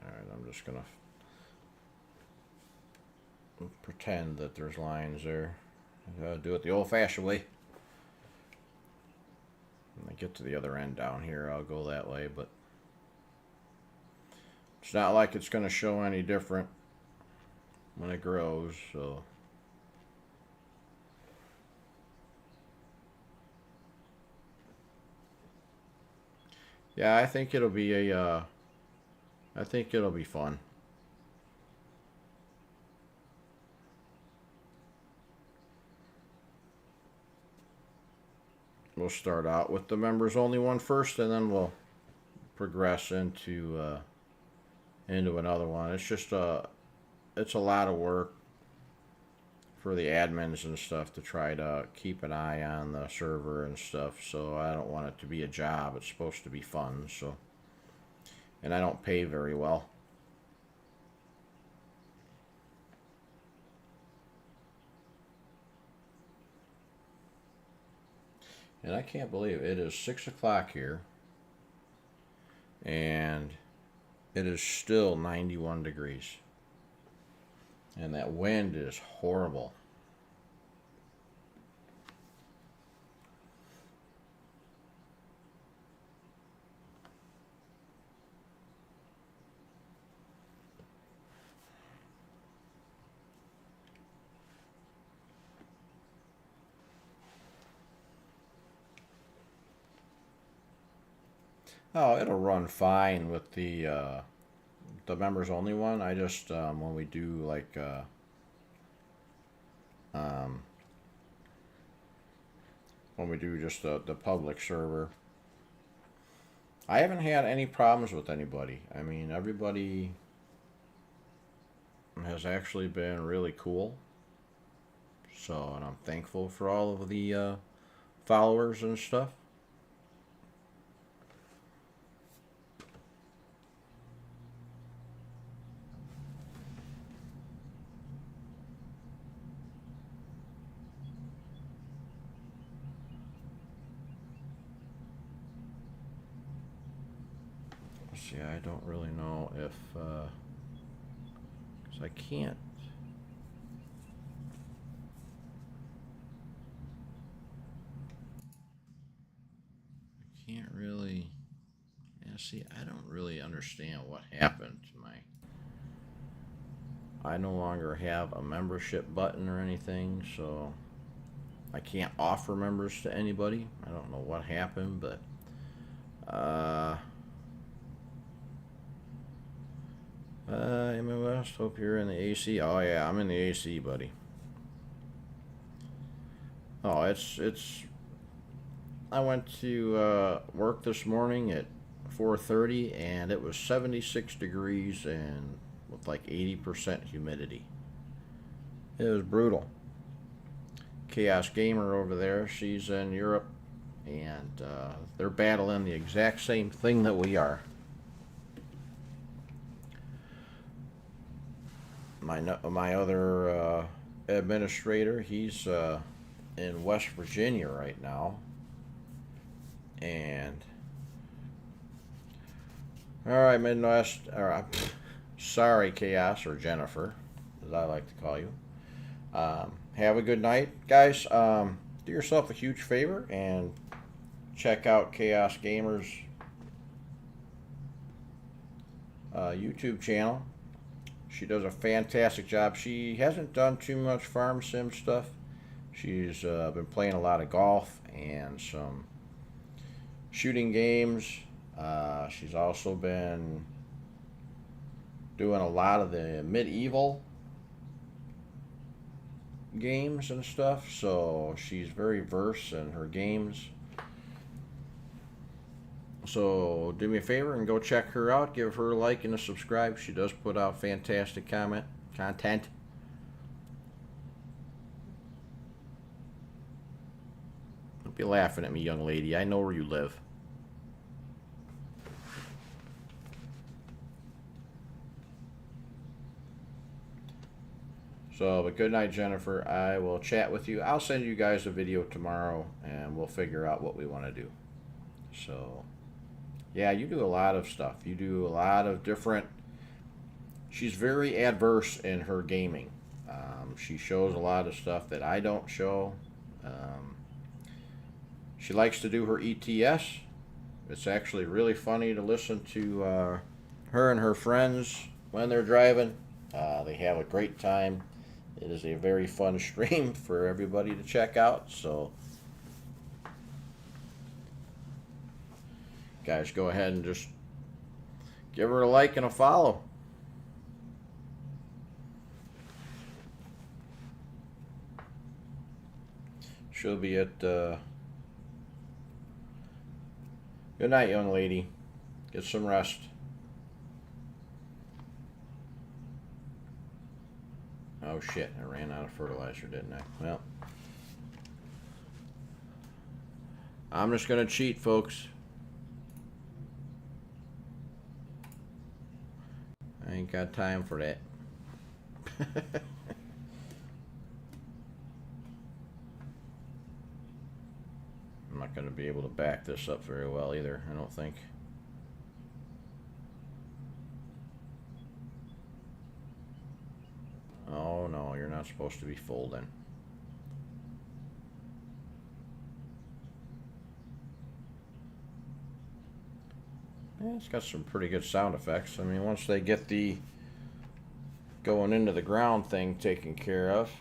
Alright, I'm just gonna pretend that there's lines there. Do it the old-fashioned way. When I get to the other end down here, I'll go that way, but it's not like it's going to show any different when it grows, so. Yeah, I think it'll be I think it'll be fun. We'll start out with the members only one first, and then we'll progress into another one. It's just it's a lot of work for the admins and stuff to try to keep an eye on the server and stuff, so I don't want it to be a job. It's supposed to be fun, so. And I don't pay very well. And I can't believe it is 6 o'clock here, and it is still 91 degrees. And that wind is horrible. Oh, it'll run fine with the members only one. I just when we do like when we do just the public server, I haven't had any problems with anybody. I mean, everybody has actually been really cool. So, and I'm thankful for all of the followers and stuff. See, I don't really know if, because I can't. I can't really. Yeah, see, I don't really understand what happened to my. I no longer have a membership button or anything, so I can't offer members to anybody. I don't know what happened, but West, hope you're in the AC. Oh yeah, I'm in the AC, buddy. Oh, it's I went to work this morning at 4:30, and it was 76 degrees and with like 80% humidity. It was brutal. Chaos Gamer over there, she's in Europe, and they're battling the exact same thing that we are. My other administrator, he's in West Virginia right now, and all right, Midwest. Sorry, Chaos, or Jennifer, as I like to call you. Have a good night, guys. Do yourself a huge favor and check out Chaos Gamer's YouTube channel. She does a fantastic job. She hasn't done too much farm sim stuff. She's been playing a lot of golf and some shooting games. She's also been doing a lot of the medieval games and stuff, so she's very versed in her games. So do me a favor and go check her out. Give her a like and a subscribe. She does put out fantastic content. Don't be laughing at me, young lady. I know where you live. So, but good night, Jennifer. I will chat with you. I'll send you guys a video tomorrow, and we'll figure out what we want to do. So, yeah, you do a lot of stuff. You do a lot of different... She's very adverse in her gaming. She shows a lot of stuff that I don't show. She likes to do her ETS. It's actually really funny to listen to her and her friends when they're driving. They have a great time. It is a very fun stream for everybody to check out. So, guys, go ahead and just give her a like and a follow. She'll be at... Good night, young lady. Get some rest. Oh shit, I ran out of fertilizer, didn't I? Well, I'm just gonna cheat, folks. I ain't got time for that. I'm not gonna be able to back this up very well either, I don't think. Oh no, you're not supposed to be folding. Yeah, it's got some pretty good sound effects. I mean, once they get the going into the ground thing taken care of.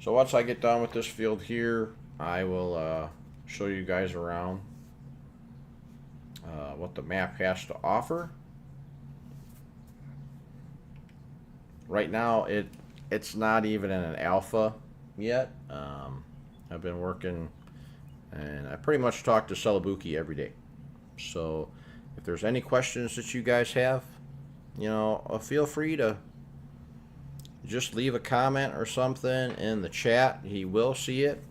So once I get done with this field here, I will show you guys around what the map has to offer. Right now, it's not even in an alpha yet. I've been working, and I pretty much talk to Celobuki every day. So if there's any questions that you guys have, you know, feel free to just leave a comment or something in the chat. He will see it.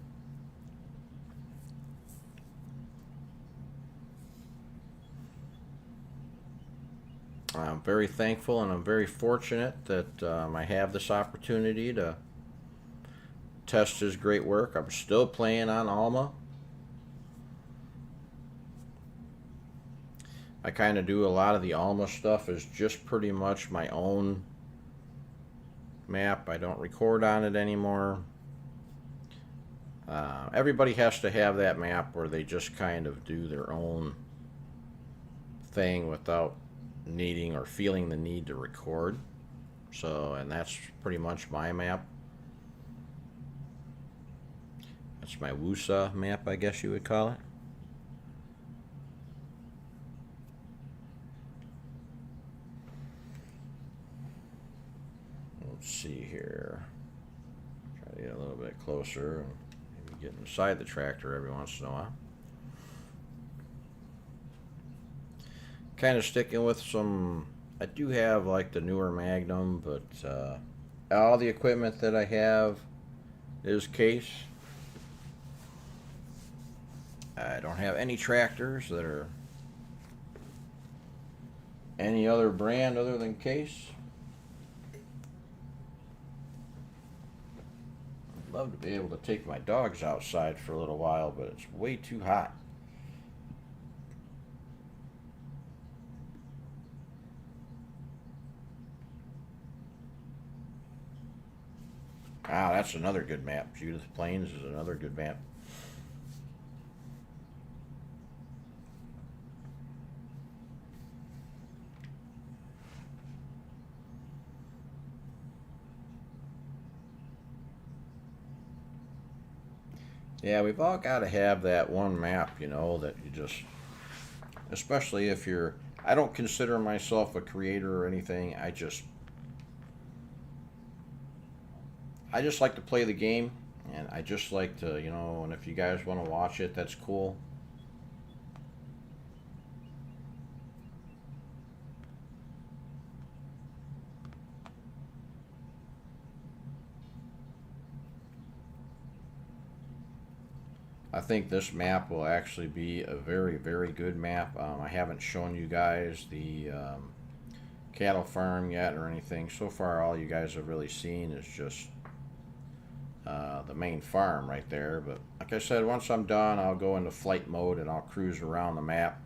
I'm very thankful and I'm very fortunate that I have this opportunity to test his great work. I'm still playing on Alma. I kind of do a lot of the Alma stuff as just pretty much my own map. I don't record on it anymore. Everybody has to have that map where they just kind of do their own thing without needing or feeling the need to record. So, and that's pretty much my map. That's my Wusa map, I guess you would call it. Let's see here. Try to get a little bit closer and maybe get inside the tractor every once in a while. Kind of sticking with some. I do have like the newer Magnum, but all the equipment that I have is Case. I don't have any tractors that are any other brand other than Case. I'd love to be able to take my dogs outside for a little while, but it's way too hot. Ah, that's another good map. Judith Plains is another good map. Yeah, we've all got to have that one map, you know, that you just, especially if you're, I don't consider myself a creator or anything. I just like to play the game, and I just like to, you know, and if you guys want to watch it, that's cool. I think this map will actually be a very, very good map. I haven't shown you guys the cattle farm yet or anything. So far, all you guys have really seen is just the main farm right there. But like I said, once I'm done, I'll go into flight mode and I'll cruise around the map.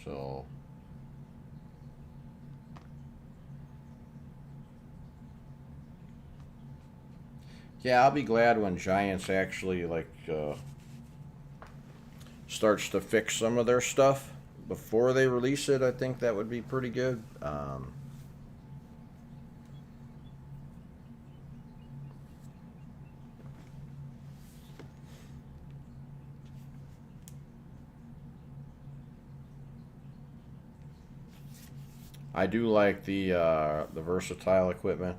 So yeah, I'll be glad when Giants actually like starts to fix some of their stuff before they release it. I think that would be pretty good. I do like the versatile equipment.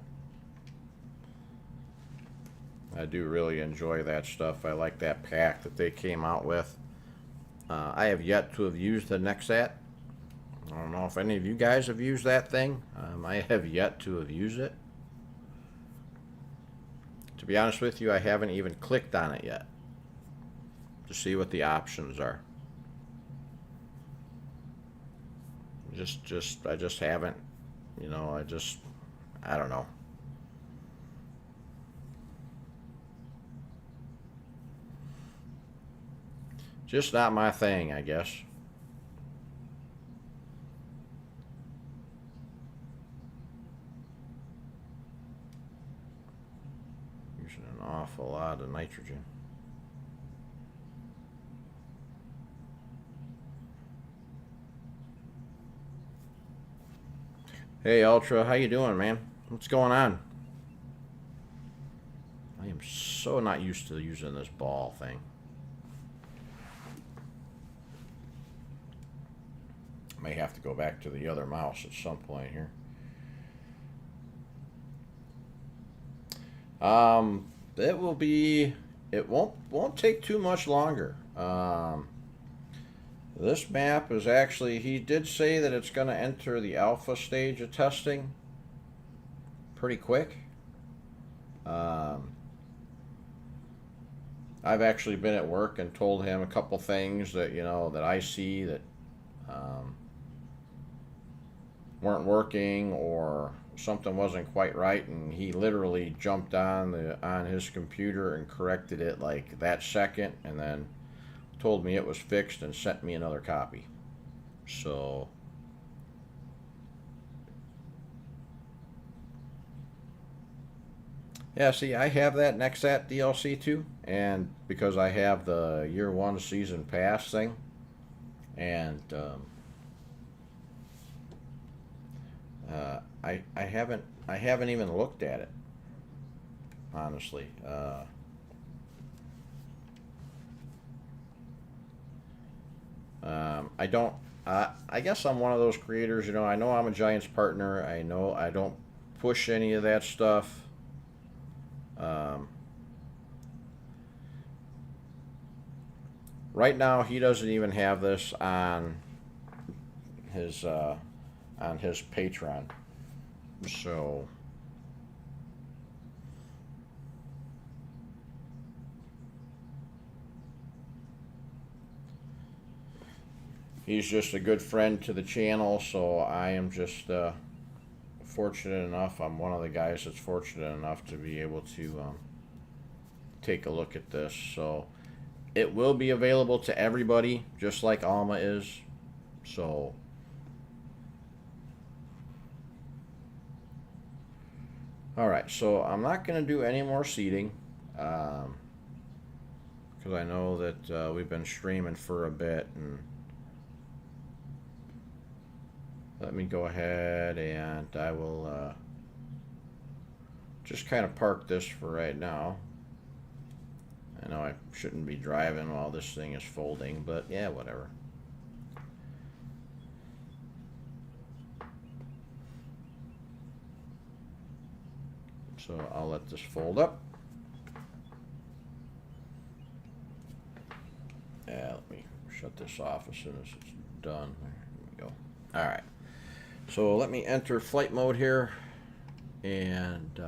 I do really enjoy that stuff. I like that pack that they came out with. I have yet to have used the Nexat. I don't know if any of you guys have used that thing. I have yet to have used it. To be honest with you, I haven't even clicked on it yet to see what the options are. I just haven't, you know, I don't know. Just not my thing, I guess. Using an awful lot of nitrogen. Hey Ultra, how you doing, man? What's going on? I am so not used to using this ball thing. May have to go back to the other mouse at some point here. It will be. It won't take too much longer. This map is actually. He did say that it's going to enter the alpha stage of testing pretty quick. I've actually been at work and told him a couple things that that I see that weren't working or something wasn't quite right, and he literally jumped on his computer and corrected it like that second, and then told me it was fixed and sent me another copy. So yeah, see, I have that Nexat DLC too, and because I have the year one season pass thing, and I haven't even looked at it, honestly. I don't I guess I'm one of those creators, you know I'm a Giants partner. I know I don't push any of that stuff. Um, right now, he doesn't even have this his on his Patreon. So he's just a good friend to the channel. So I am just fortunate enough. I'm one of the guys that's fortunate enough to be able to take a look at this. So it will be available to everybody, just like Alma is. So all right, so I'm not going to do any more seeding because I know that we've been streaming for a bit, and let me go ahead and I will just kind of park this for right now. I know I shouldn't be driving while this thing is folding, but yeah, whatever. So I'll let this fold up. Yeah, let me shut this off as soon as it's done. There we go. All right. So let me enter flight mode here, and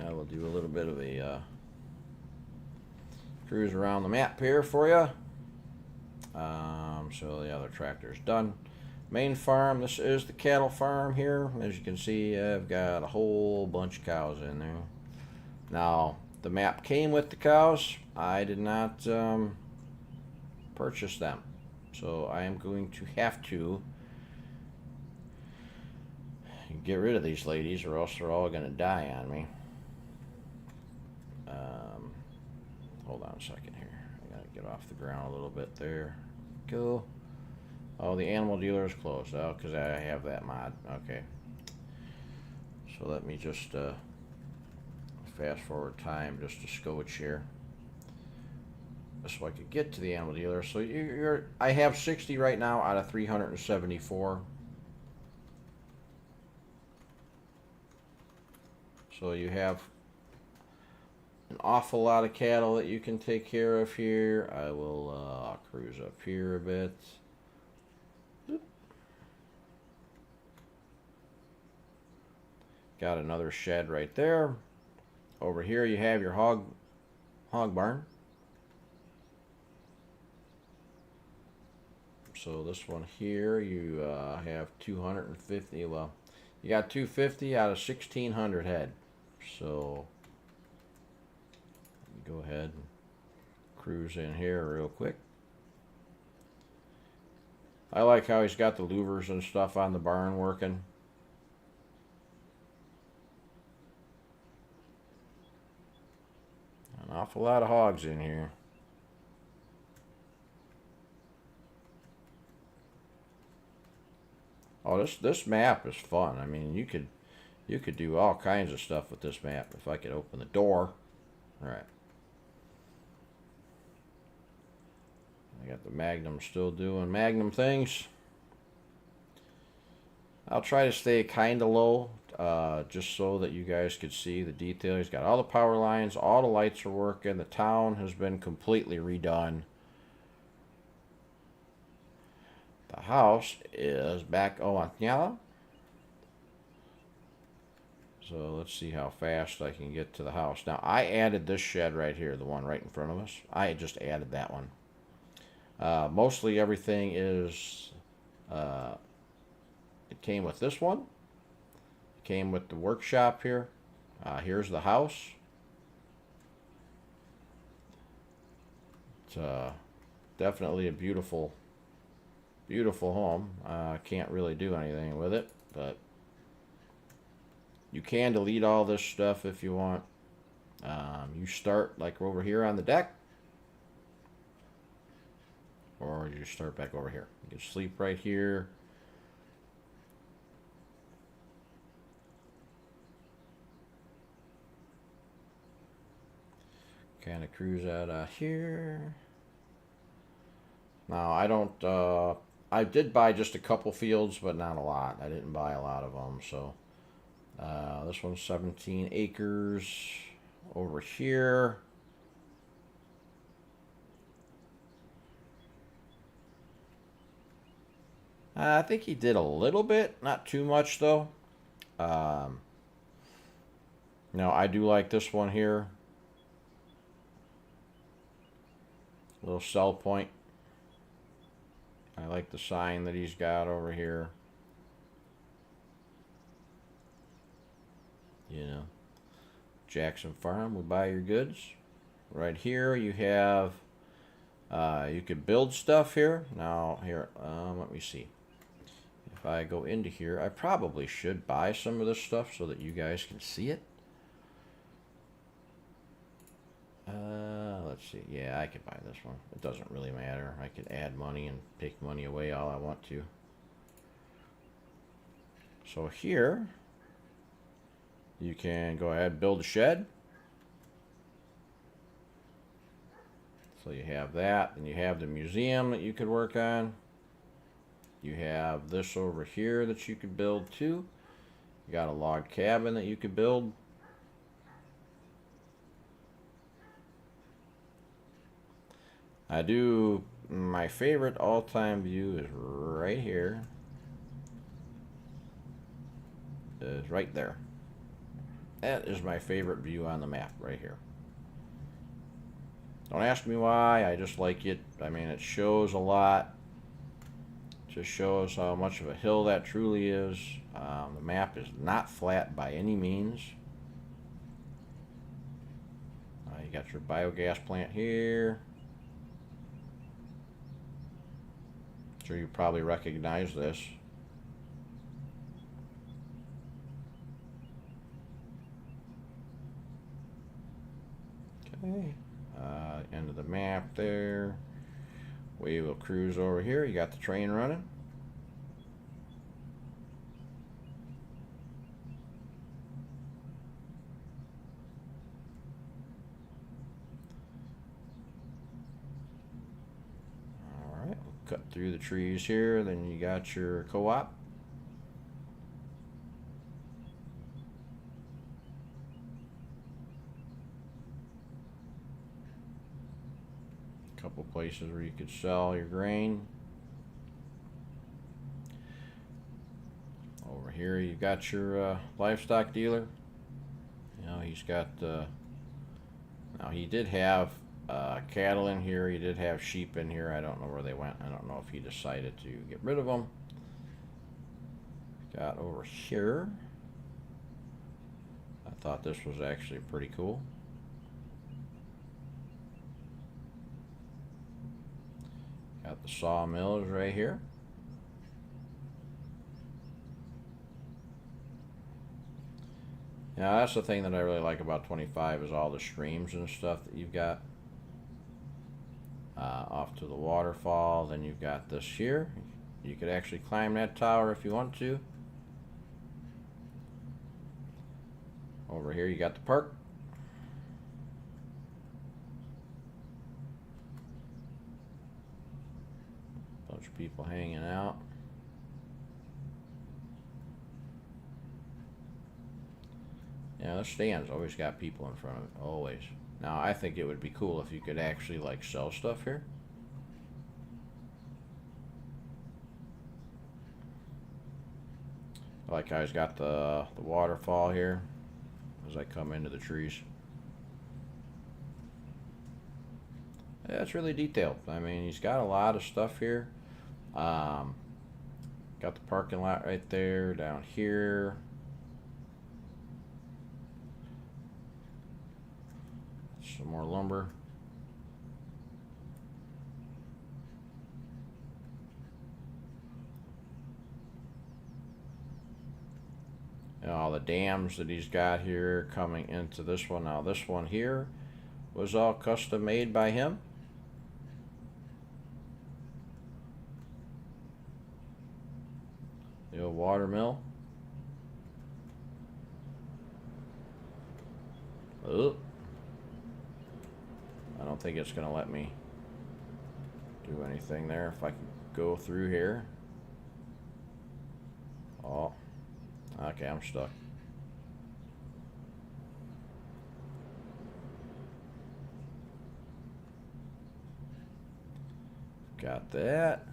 I will do a little bit of a cruise around the map here for you. So the other tractor's done. Main farm, this is the cattle farm here. As you can see, I've got a whole bunch of cows in there. Now, the map came with the cows. I did not purchase them. So I am going to have to get rid of these ladies, or else they're all going to die on me. Hold on a second here. I got to get off the ground a little bit there. Go. Oh, the animal dealer is closed. Oh, because I have that mod. Okay. So let me just fast forward time just a scotch here, so I could get to the animal dealer. So I have 60 right now out of 374. So you have an awful lot of cattle that you can take care of here. I will cruise up here a bit. Got another shed right there. Over here you have your hog barn. So this one here you have 250. Well, you got 250 out of 1,600 head. So go ahead and cruise in here real quick. I like how he's got the louvers and stuff on the barn working. An awful lot of hogs in here. Oh, this map is fun. I mean, you could do all kinds of stuff with this map if I could open the door. All right. I got the Magnum still doing Magnum things. I'll try to stay kind of low, just so that you guys could see the detail. He's got all the power lines, all the lights are working. The town has been completely redone. The house is back on yellow. So let's see how fast I can get to the house. Now, I added this shed right here, the one right in front of us. I just added that one. Mostly everything is, it came with this one. It came with the workshop here. Here's the house. It's definitely a beautiful home. Can't really do anything with it, but you can delete all this stuff if you want. You start like over here on the deck, or you start back over here. You can sleep right here. Kind of cruise out here. Now I don't. I did buy just a couple fields, but not a lot. I didn't buy a lot of them. So this one's 17 acres over here. I think he did a little bit, not too much though. Now I do like this one here. Little sell point. I like the sign that he's got over here. You know, Jackson Farm, we buy your goods. Right here you have, you could build stuff here. Now here, let me see. If I go into here, I probably should buy some of this stuff so that you guys can see it. Let's see. Yeah, I could buy this one. It doesn't really matter. I could add money and take money away all I want to. So here, you can go ahead and build a shed. So you have that, and you have the museum that you could work on. You have this over here that you could build too. You got a log cabin that you could build. I do, my favorite all-time view is right here. Is right there. That is my favorite view on the map right here. Don't ask me why, I just like it. I mean, it shows a lot. Just shows how much of a hill that truly is. The map is not flat by any means. You got your biogas plant here. Sure, you probably recognize this. Okay, end of the map there. We will cruise over here. You got the train running. All right, we'll cut through the trees here. Then you got your co-op. Couple places where you could sell your grain. Over here you got your livestock dealer. You know, he's got now he did have cattle in here, he did have sheep in here. I don't know where they went. I don't know if he decided to get rid of them. Got over here, I thought this was actually pretty cool. Got the sawmills right here. Now that's the thing that I really like about 25 is all the streams and stuff that you've got. Off to the waterfall, then you've got this here. You could actually climb that tower if you want to. Over here you got the park. Bunch of people hanging out. Yeah, the stand's always got people in front of it, always. Now, I think it would be cool if you could actually, like, sell stuff here. I like how he's got the waterfall here as I come into the trees. Yeah, it's really detailed. I mean, he's got a lot of stuff here. Got the parking lot right there, down here. Some more lumber. And all the dams that he's got here coming into this one. Now this one here was all custom made by him. The old water mill. Oh. don't think it's gonna let me do anything there. If I can go through here. Oh, okay, I'm stuck. Got that.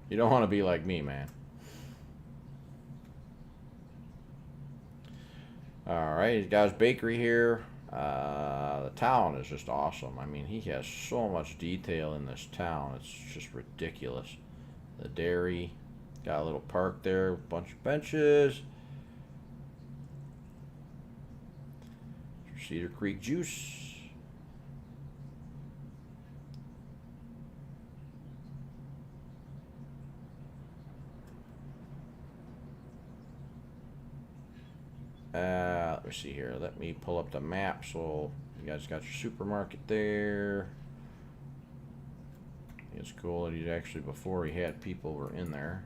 You don't want to be like me, man. Alright, he's got his bakery here. The town is just awesome. I mean, he has so much detail in this town. It's just ridiculous. The dairy. Got a little park there, a bunch of benches. Cedar Creek juice. Let me see here. Let me pull up the map. So you guys got your supermarket there. It's cool that he's actually, before he had people were in there.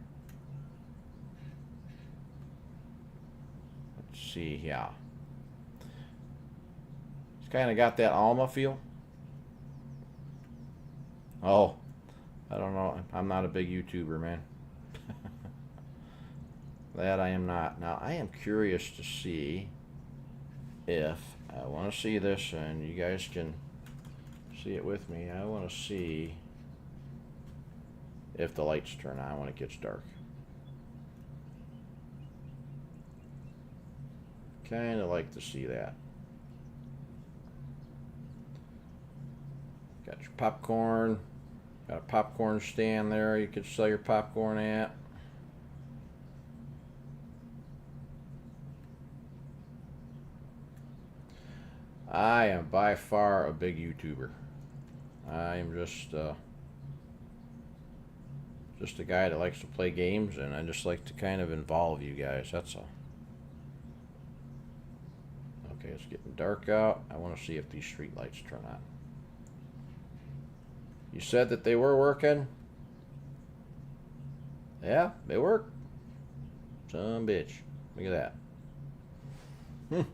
Let's see, yeah. It's kind of got that Alma feel. Oh, I don't know. I'm not a big YouTuber, man. That I am not. Now, I am curious to see if, I want to see this, and you guys can see it with me. I want to see if the lights turn on when it gets dark. Kind of like to see that. Got your popcorn. Got a popcorn stand there you could sell your popcorn at. I am by far a big YouTuber. I am just a guy that likes to play games, and I just like to kind of involve you guys. That's all. Okay, it's getting dark out. I want to see if these street lights turn on. You said that they were working? Yeah, they work. Some bitch. Look at that.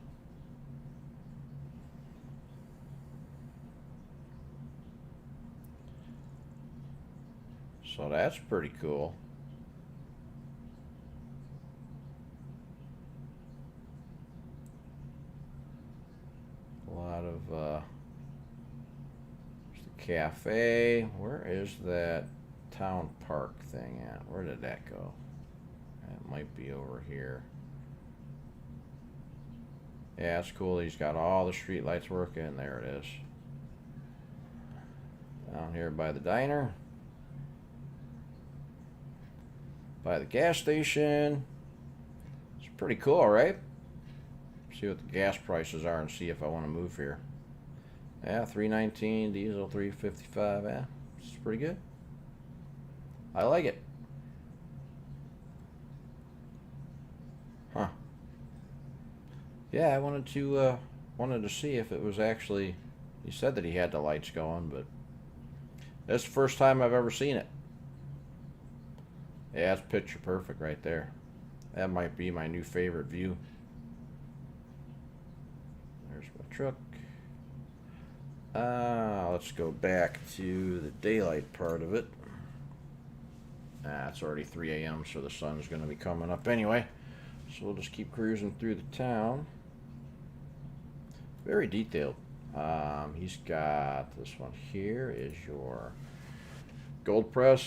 So that's pretty cool. A lot of there's the cafe. Where is that town park thing at? Where did that go? It might be over here. Yeah, it's cool. He's got all the street lights working. There it is. Down here by the diner. By the gas station. It's pretty cool, right? See what the gas prices are and see if I want to move here. Yeah, $3.19, diesel $3.55. Yeah, it's pretty good. I like it. Huh. Yeah, I wanted to see if it was actually. He said that he had the lights going, but that's the first time I've ever seen it. Yeah, it's picture perfect right there. That might be my new favorite view. There's my truck. Let's go back to the daylight part of it. It's already 3 a.m., so the sun's going to be coming up anyway. So we'll just keep cruising through the town. Very detailed. He's got this one here is your gold press.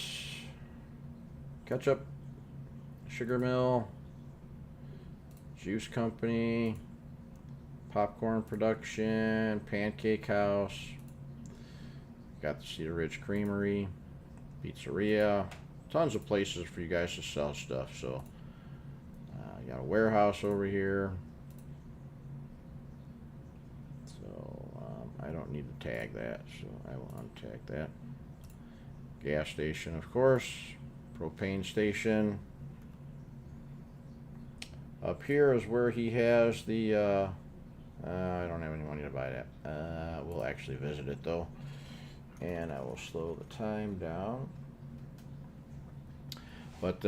Ketchup, sugar mill, juice company, popcorn production, pancake house. Got the Cedar Ridge Creamery, pizzeria, tons of places for you guys to sell stuff. So you got a warehouse over here. So I don't need to tag that, so I will untag that. Gas station, of course. Propane station. Up here is where he has the I don't have any money to buy that. We'll actually visit it though, and I will slow the time down. But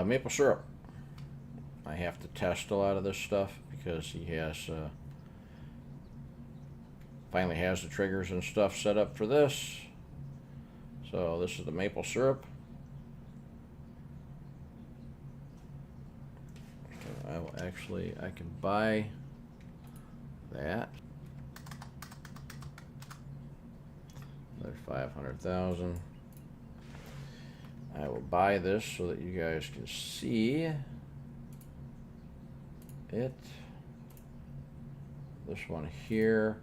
maple syrup, I have to test a lot of this stuff because he has finally has the triggers and stuff set up for this. So this is the maple syrup. So I will actually, I can buy that. Another 500,000. I will buy this so that you guys can see it. This one here,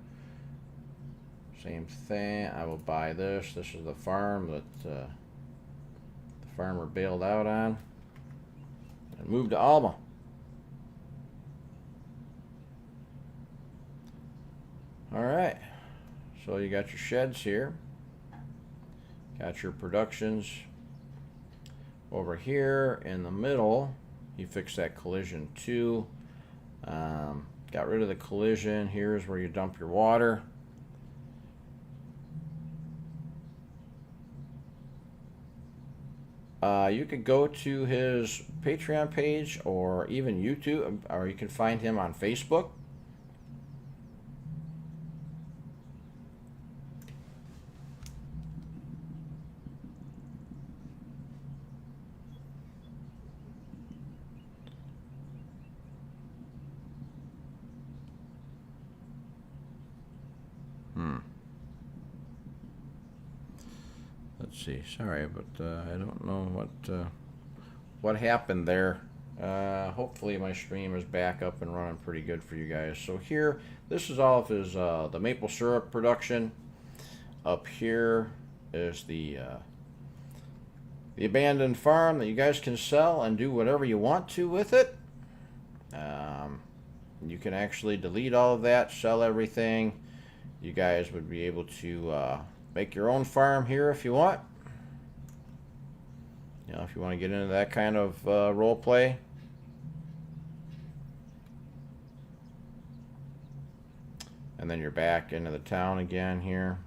same thing. I will buy this. This is the farm that the farmer bailed out on and moved to Alma. All right, so you got your sheds here, got your productions over here in the middle. You fixed that collision too. Got rid of the collision. Here's where you dump your water. You could go to his Patreon page or even YouTube, or you can find him on Facebook. Let's see. Sorry, but I don't know what happened there. Hopefully my stream is back up and running pretty good for you guys. So here, this is all of his the maple syrup production. Up here is the abandoned farm that you guys can sell and do whatever you want to with it. You can actually delete all of that, sell everything. You guys would be able to make your own farm here if you want. You know, if you want to get into that kind of role play. And then you're back into the town again here.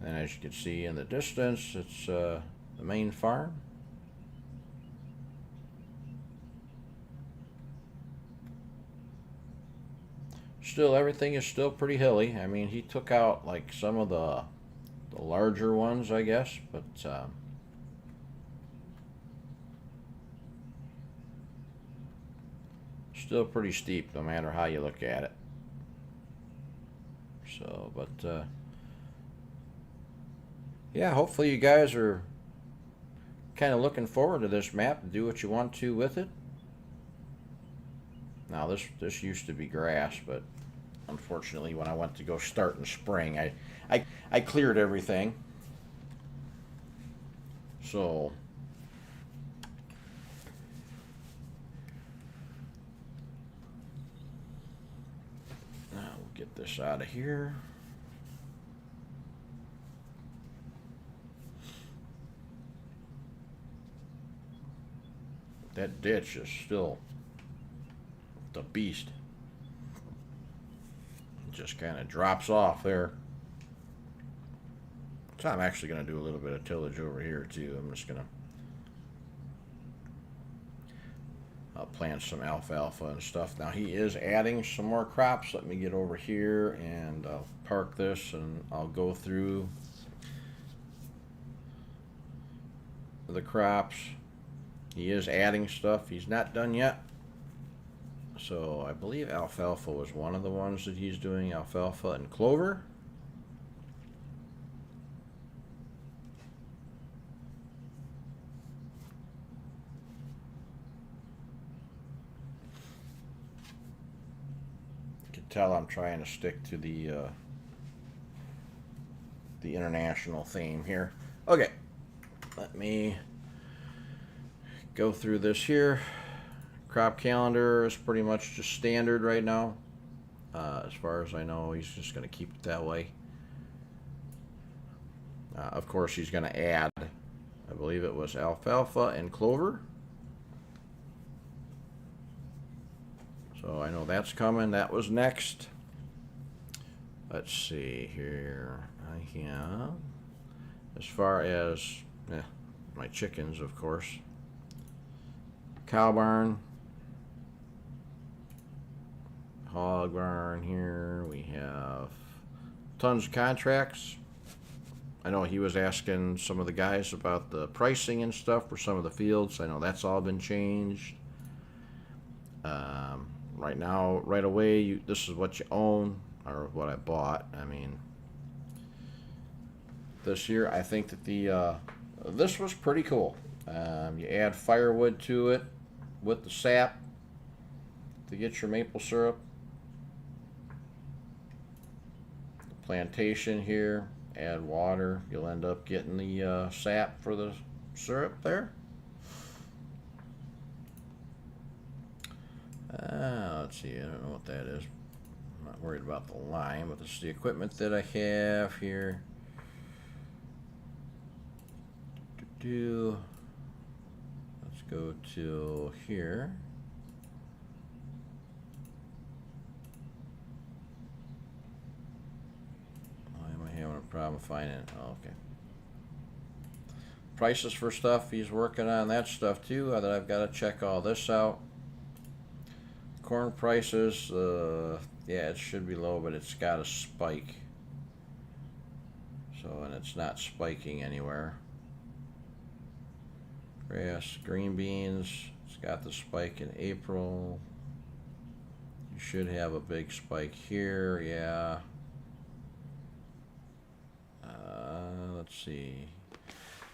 And as you can see in the distance, it's the main farm. Still, everything is still pretty hilly. I mean, he took out like some of the larger ones, I guess, but still pretty steep no matter how you look at it. So, but yeah, hopefully you guys are kind of looking forward to this map and do what you want to with it. Now this used to be grass, but unfortunately when I went to go start in spring, I cleared everything. So now we'll get this out of here. That ditch is still the beast. It just kind of drops off there. So I'm actually going to do a little bit of tillage over here too. I'm just going to plant some alfalfa and stuff. Now he is adding some more crops. Let me get over here and I'll park this and I'll go through the crops. He is adding stuff. He's not done yet. So I believe alfalfa was one of the ones that he's doing, alfalfa and clover. You can tell I'm trying to stick to the international theme here. Okay, let me go through this here. Crop calendar is pretty much just standard right now. As far as I know, he's just going to keep it that way. Of course, he's going to add, I believe it was alfalfa and clover. So I know that's coming. That was next. Let's see here. I have, as far as my chickens, of course. cow barn. Hog barn here. We have tons of contracts. I know he was asking some of the guys about the pricing and stuff for some of the fields. I know that's all been changed. Right now, right away, this is what you own, or what I bought. I mean, this year, I think that this was pretty cool. You add firewood to it with the sap to get your maple syrup. Plantation here, add water, you'll end up getting the sap for the syrup there. Let's see, I don't know what that is. I'm not worried about the line, but this is the equipment that I have here. Let's go to here. Why am I having a problem finding it? Oh, okay. Prices for stuff, he's working on that stuff too. That I've got to check all this out. Corn prices, yeah, it should be low, but it's got a spike. So, and it's not spiking anywhere. Grass, green beans, it's got the spike in April. You should have a big spike here, yeah. Let's see.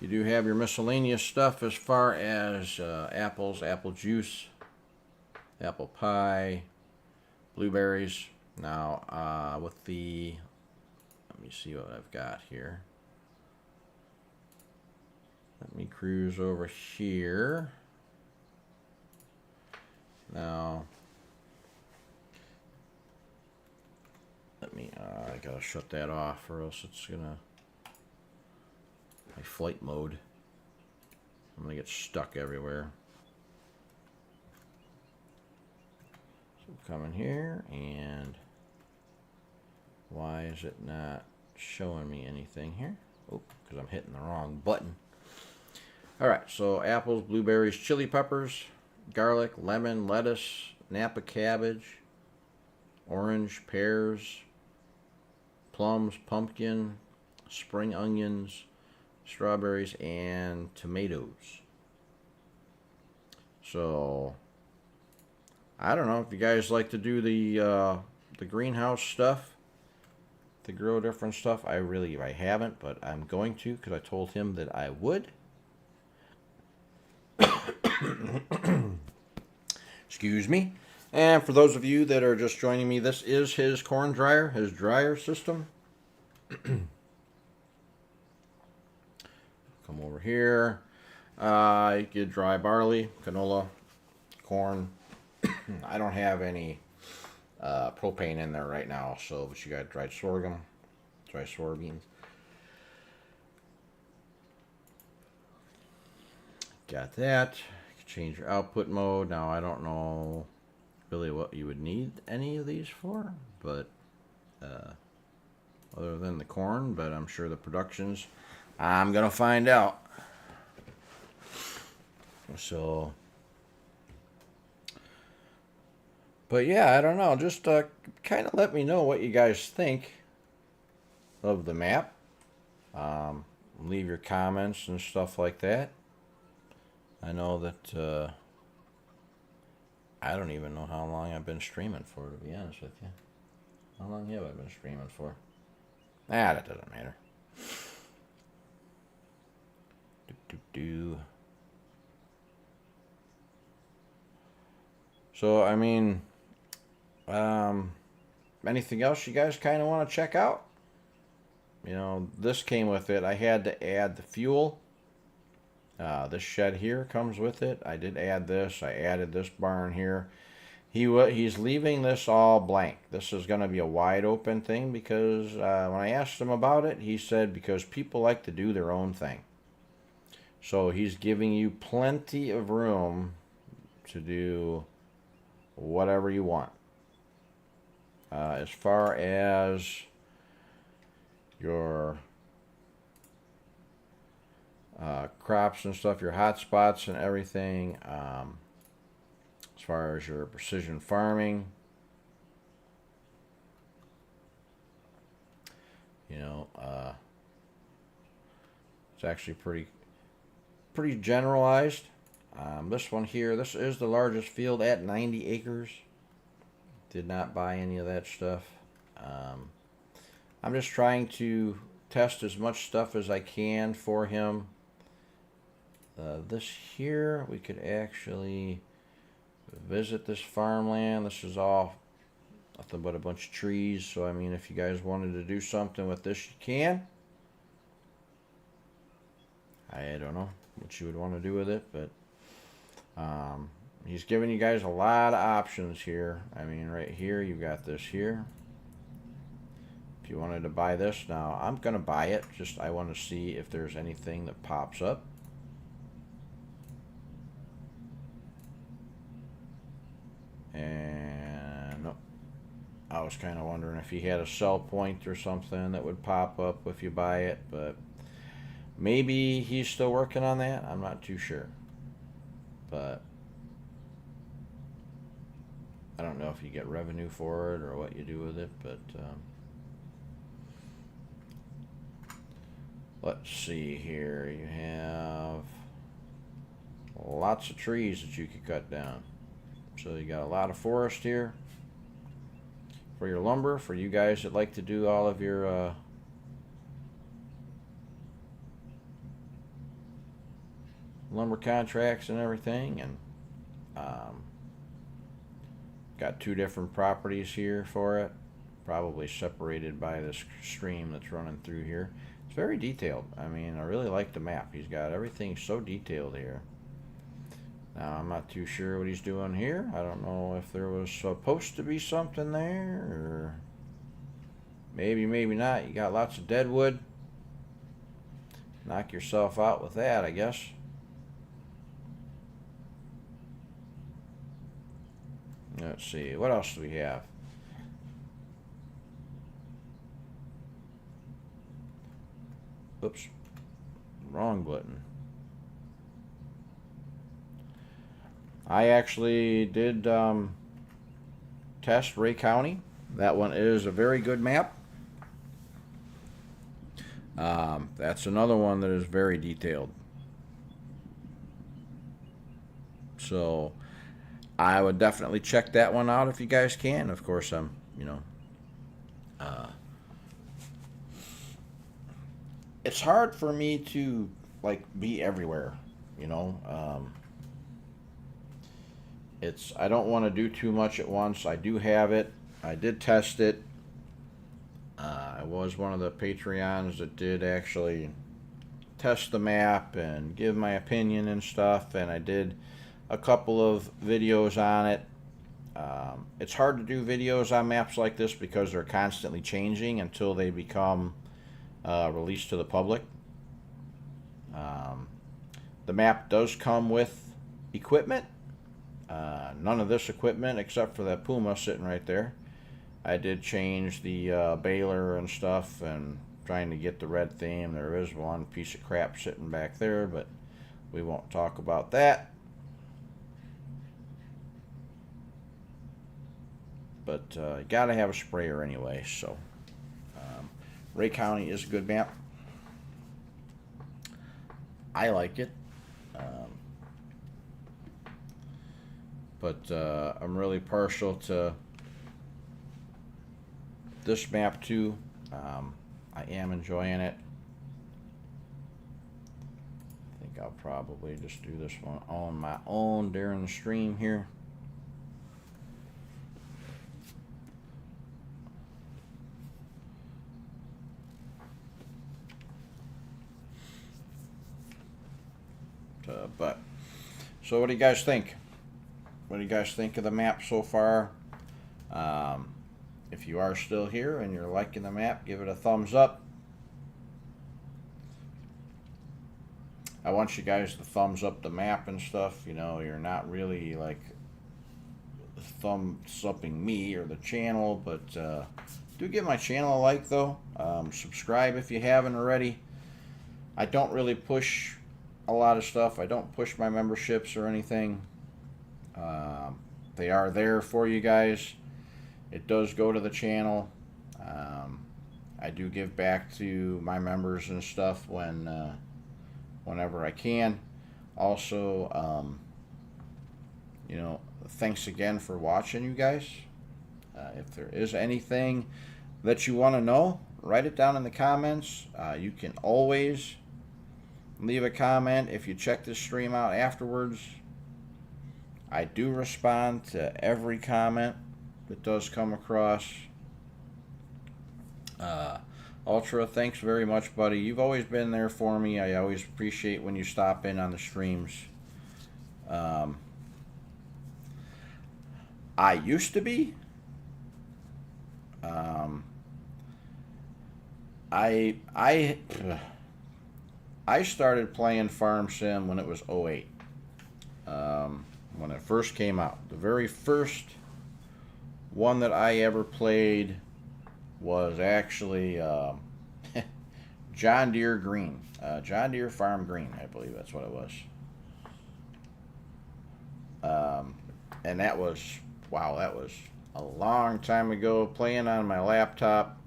You do have your miscellaneous stuff as far as apples, apple juice, apple pie, blueberries. Now, with the, let me see what I've got here. Let me cruise over here. Now, let me, I gotta shut that off or else it's gonna, my flight mode. I'm gonna get stuck everywhere. So come in here, and why is it not showing me anything here? Oh, because I'm hitting the wrong button. Alright, so apples, blueberries, chili peppers, garlic, lemon, lettuce, Napa cabbage, orange, pears, plums, pumpkin, spring onions, strawberries, and tomatoes. So, I don't know if you guys like to do the greenhouse stuff, to grow different stuff. I haven't, but I'm going to because I told him that I would. Excuse me. And for those of you that are just joining me, this is his corn dryer, his dryer system. Come over here. You get dry barley, canola, corn. I don't have any propane in there right now, so but you got dried sorghum, dry soybeans. Got that. Change your output mode. Now I don't know really what you would need any of these for, but other than the corn, but I'm sure the productions, I'm gonna find out. So, but yeah, I don't know. Just kind of let me know what you guys think of the map. Leave your comments and stuff like that. I know that I don't even know how long I've been streaming for, to be honest with you. How long have I been streaming for? That doesn't matter. So, I mean, anything else you guys kind of want to check out? You know, this came with it. I had to add the fuel. This shed here comes with it. I did add this. I added this barn here. He's leaving this all blank. This is going to be a wide open thing because when I asked him about it, he said because people like to do their own thing. So he's giving you plenty of room to do whatever you want. As far as your crops and stuff, your hot spots and everything, as far as your precision farming. You know, it's actually pretty generalized. This one here, this is the largest field at 90 acres. Did not buy any of that stuff. I'm just trying to test as much stuff as I can for him. This here, we could actually visit this farmland. This is all nothing but a bunch of trees. So, I mean, if you guys wanted to do something with this, you can. I don't know what you would want to do with it, but he's giving you guys a lot of options here. I mean, right here, you've got this here. If you wanted to buy this, now I'm going to buy it. Just I want to see if there's anything that pops up. And no, I was kind of wondering if he had a sell point or something that would pop up if you buy it, but maybe he's still working on that. I'm not too sure. But I don't know if you get revenue for it or what you do with it, but let's see here. You have lots of trees that you could cut down. So you got a lot of forest here for your lumber, for you guys that like to do all of your lumber contracts and everything. And got 2 different properties here for it, probably separated by this stream that's running through here. It's very detailed. I mean, I really like the map. He's got everything so detailed here. Now, I'm not too sure what he's doing here. I don't know if there was supposed to be something there, or maybe not. You got lots of deadwood. Knock yourself out with that, I guess. Let's see, what else do we have? Oops, wrong button. I actually did test Ray County. That one is a very good map. That's another one that is very detailed. So I would definitely check that one out if you guys can. Of course, I'm, it's hard for me to like be everywhere, I don't want to do too much at once. I do have it. I did test it. I was one of the Patreons that did actually test the map and give my opinion and stuff, and I did a couple of videos on it. It's hard to do videos on maps like this because they're constantly changing until they become released to the public. The map does come with equipment. None of this equipment except for that Puma sitting right there. I did change the baler and stuff and trying to get the red theme. There is one piece of crap sitting back there, but we won't talk about that. But you gotta have a sprayer anyway. So Ray County is a good map. I like it. But I'm really partial to this map too. I am enjoying it. I think I'll probably just do this one on my own during the stream here. But so what do you guys think? What do you guys think of the map so far? If you are still here and you're liking the map, give it a thumbs up. I want you guys to thumbs up the map and stuff. You're not really like thumbs upping me or the channel, but do give my channel a like though. Subscribe if you haven't already. I don't really push a lot of stuff. I don't push my memberships or anything. they are there for you guys. It does go to the channel. I do give back to my members and stuff whenever I can. Also, thanks again for watching, you guys. If there is anything that you want to know, write it down in the comments. You can always leave a comment if you check this stream out afterwards. I do respond to every comment that does come across. Ultra, thanks very much, buddy. You've always been there for me. I always appreciate when you stop in on the streams. I used to be. I started playing Farm Sim when it was 08. When it first came out. The very first one that I ever played was actually John Deere Green. John Deere Farm Green, I believe that's what it was. And that was, wow, that was a long time ago, playing on my laptop.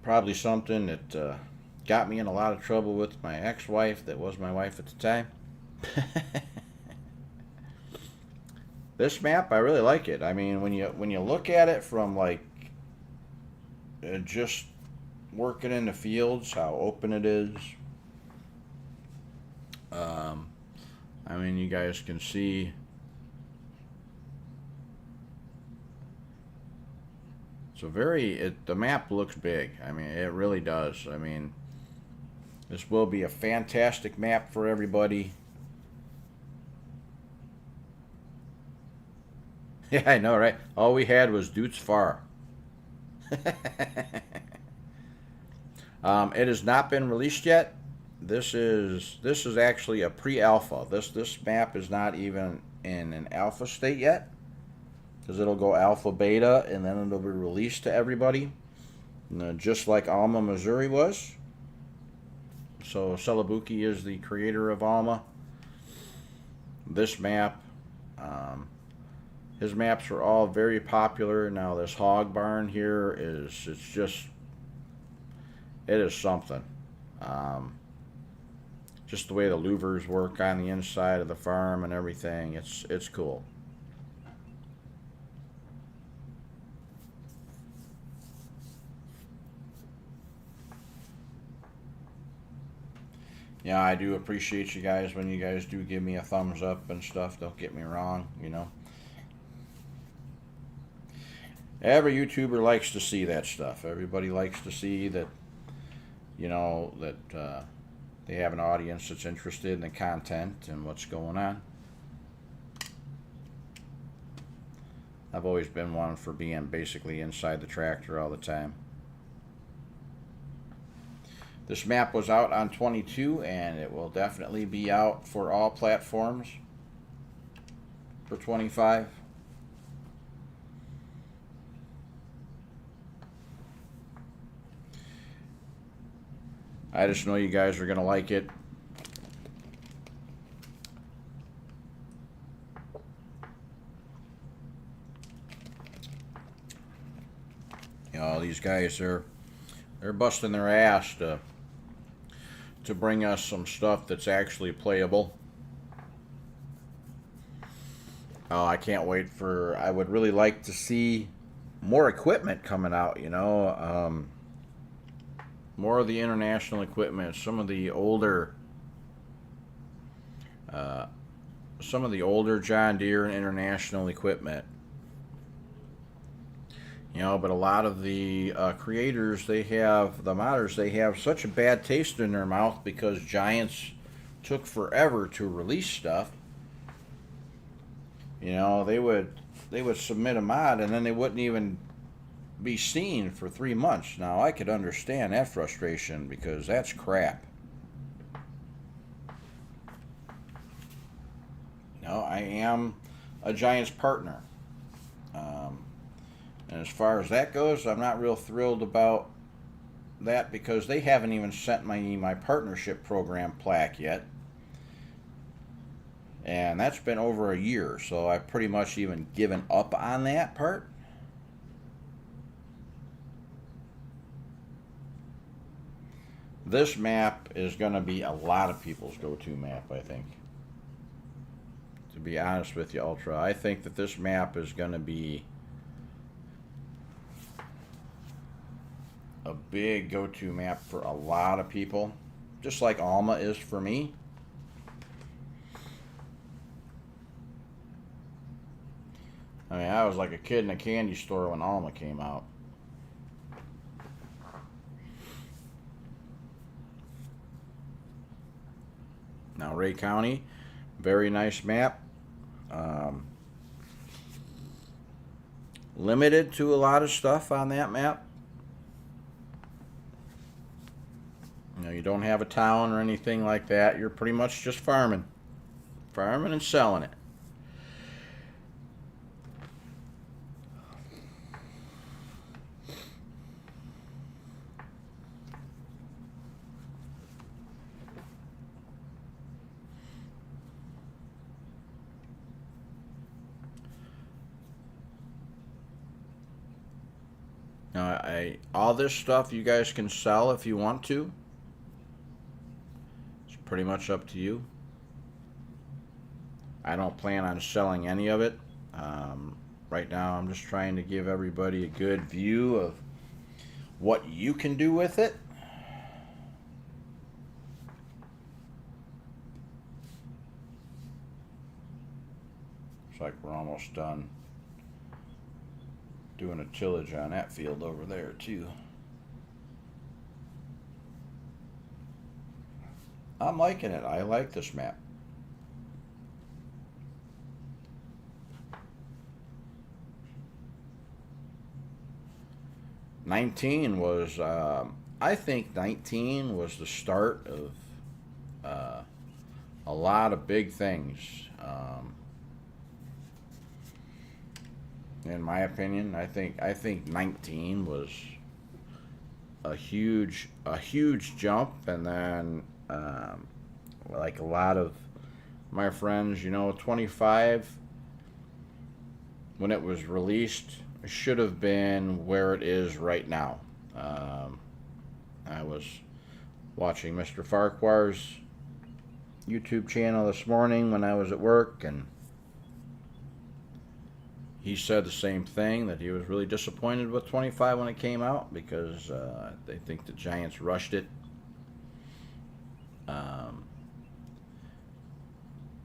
Probably something that got me in a lot of trouble with my ex-wife that was my wife at the time. This map, I really like it. I mean, when you look at it from like just working in the fields, how open it is. I mean, you guys can see it's a the map looks big. I mean, it really does. I mean, this will be a fantastic map for everybody. Yeah, I know, right? All we had was Dutz Far. It has not been released yet. This is actually a pre-alpha. This map is not even in an alpha state yet, because it'll go alpha, beta, and then it'll be released to everybody, just like Alma, Missouri was. So Celobuki is the creator of Alma. This map. His maps are all very popular. Now this hog barn here it is something. Just the way the louvers work on the inside of the farm and everything, it's cool. Yeah, I do appreciate you guys when you guys do give me a thumbs up and stuff. Don't get me wrong, Every YouTuber likes to see that stuff. Everybody likes to see that, that they have an audience that's interested in the content and what's going on. I've always been one for being basically inside the tractor all the time. This map was out on 22, and it will definitely be out for all platforms for 25. I just know you guys are going to like it. These guys they're busting their ass to bring us some stuff that's actually playable. Oh, I can't wait for. I would really like to see more equipment coming out. More of the international equipment. Some of the older John Deere and international equipment. But a lot of the creators, the modders, they have such a bad taste in their mouth because Giants took forever to release stuff. They would submit a mod and then they wouldn't even be seen for 3 months. Now, I could understand that frustration because that's crap. I am a Giants partner. And as far as that goes, I'm not real thrilled about that because they haven't even sent my partnership program plaque yet. And that's been over a year, so I've pretty much even given up on that part. This map is going to be a lot of people's go-to map, I think. To be honest with you, Ultra, I think that this map is going to be a big go-to map for a lot of people, just like Alma is for me. I mean, I was like a kid in a candy store when Alma came out. Now, Ray County, very nice map. Limited to a lot of stuff on that map. You know, you don't have a town or anything like that. You're pretty much just farming. Farming and selling it. Now, all this stuff you guys can sell if you want to. It's pretty much up to you. I don't plan on selling any of it. Right now, I'm just trying to give everybody a good view of what you can do with it. Looks like we're almost done doing a tillage on that field over there too. I'm liking it. I like this map. I think 19 was the start of a lot of big things. In my opinion, I think 19 was a huge jump, and then like a lot of my friends, 25 when it was released should have been where it is right now. I was watching Mr. Farquhar's YouTube channel this morning when I was at work, and he said the same thing, that he was really disappointed with 25 when it came out because they think the Giants rushed it.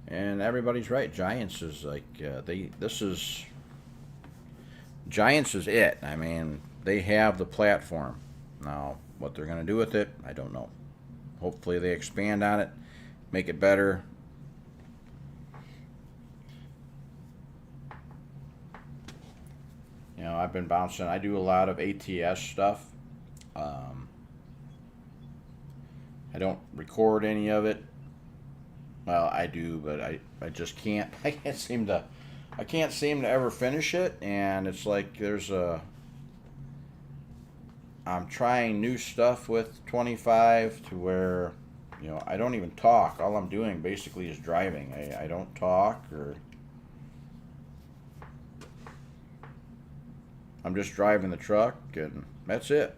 And everybody's right. Giants is like Giants is it. I mean, they have the platform. Now, what they're going to do with it, I don't know. Hopefully they expand on it, make it better. I've been bouncing. I do a lot of ATS stuff. I don't record any of it. Well, I do, but I just can't. I can't seem to ever finish it. And it's like I'm trying new stuff with 25 to where, I don't even talk. All I'm doing basically is driving. I don't talk, or I'm just driving the truck, and that's it.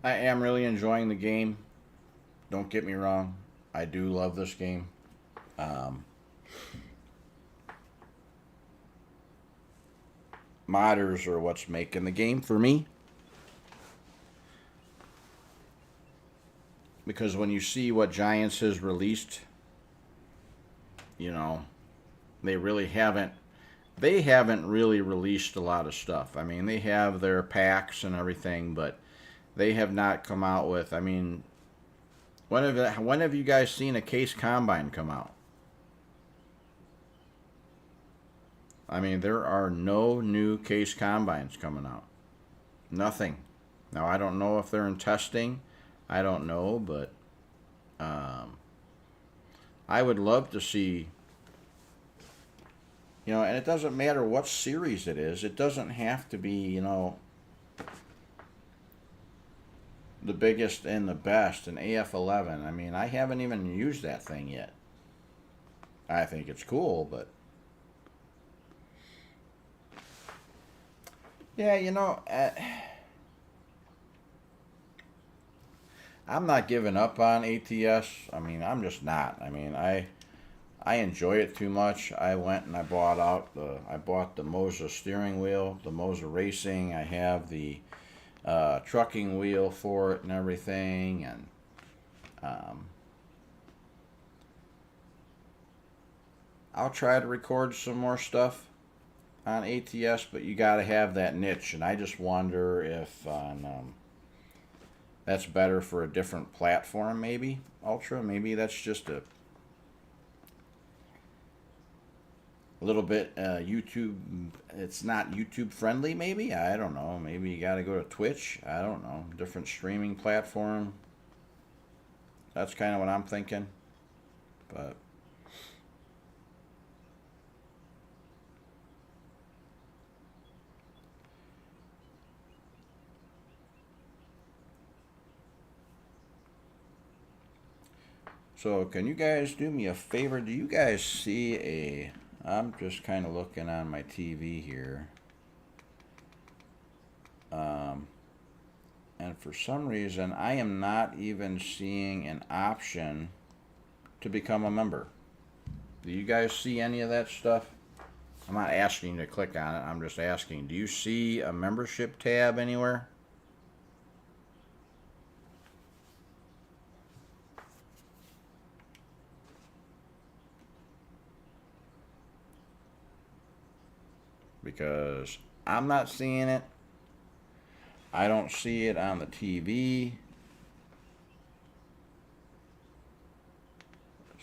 I am really enjoying the game. Don't get me wrong. I do love this game. Modders are what's making the game for me. Because when you see what Giants has released, they haven't really released a lot of stuff. I mean, they have their packs and everything, but they have not come out with, I mean, when have you guys seen a Case Combine come out? I mean, there are no new case combines coming out. Nothing. Now, I don't know if they're in testing. I don't know, but I would love to see, and it doesn't matter what series it is. It doesn't have to be, the biggest and the best, an AF11. I mean, I haven't even used that thing yet. I think it's cool, but yeah, I'm not giving up on ATS. I mean, I'm just not. I mean, I enjoy it too much. I went and I bought the Moza steering wheel, the Moza Racing. I have the trucking wheel for it and everything, and I'll try to record some more stuff on ATS, but you got to have that niche, and I just wonder if that's better for a different platform, maybe Ultra. Maybe that's just a little bit YouTube. It's not YouTube friendly. Maybe, I don't know. Maybe you got to go to Twitch. I don't know. Different streaming platform. That's kind of what I'm thinking. But so, can you guys do me a favor? Do you guys see a... I'm just kind of looking on my TV here. And for some reason, I am not even seeing an option to become a member. Do you guys see any of that stuff? I'm not asking you to click on it. I'm just asking, do you see a membership tab anywhere? Because I'm not seeing it. I don't see it on the TV.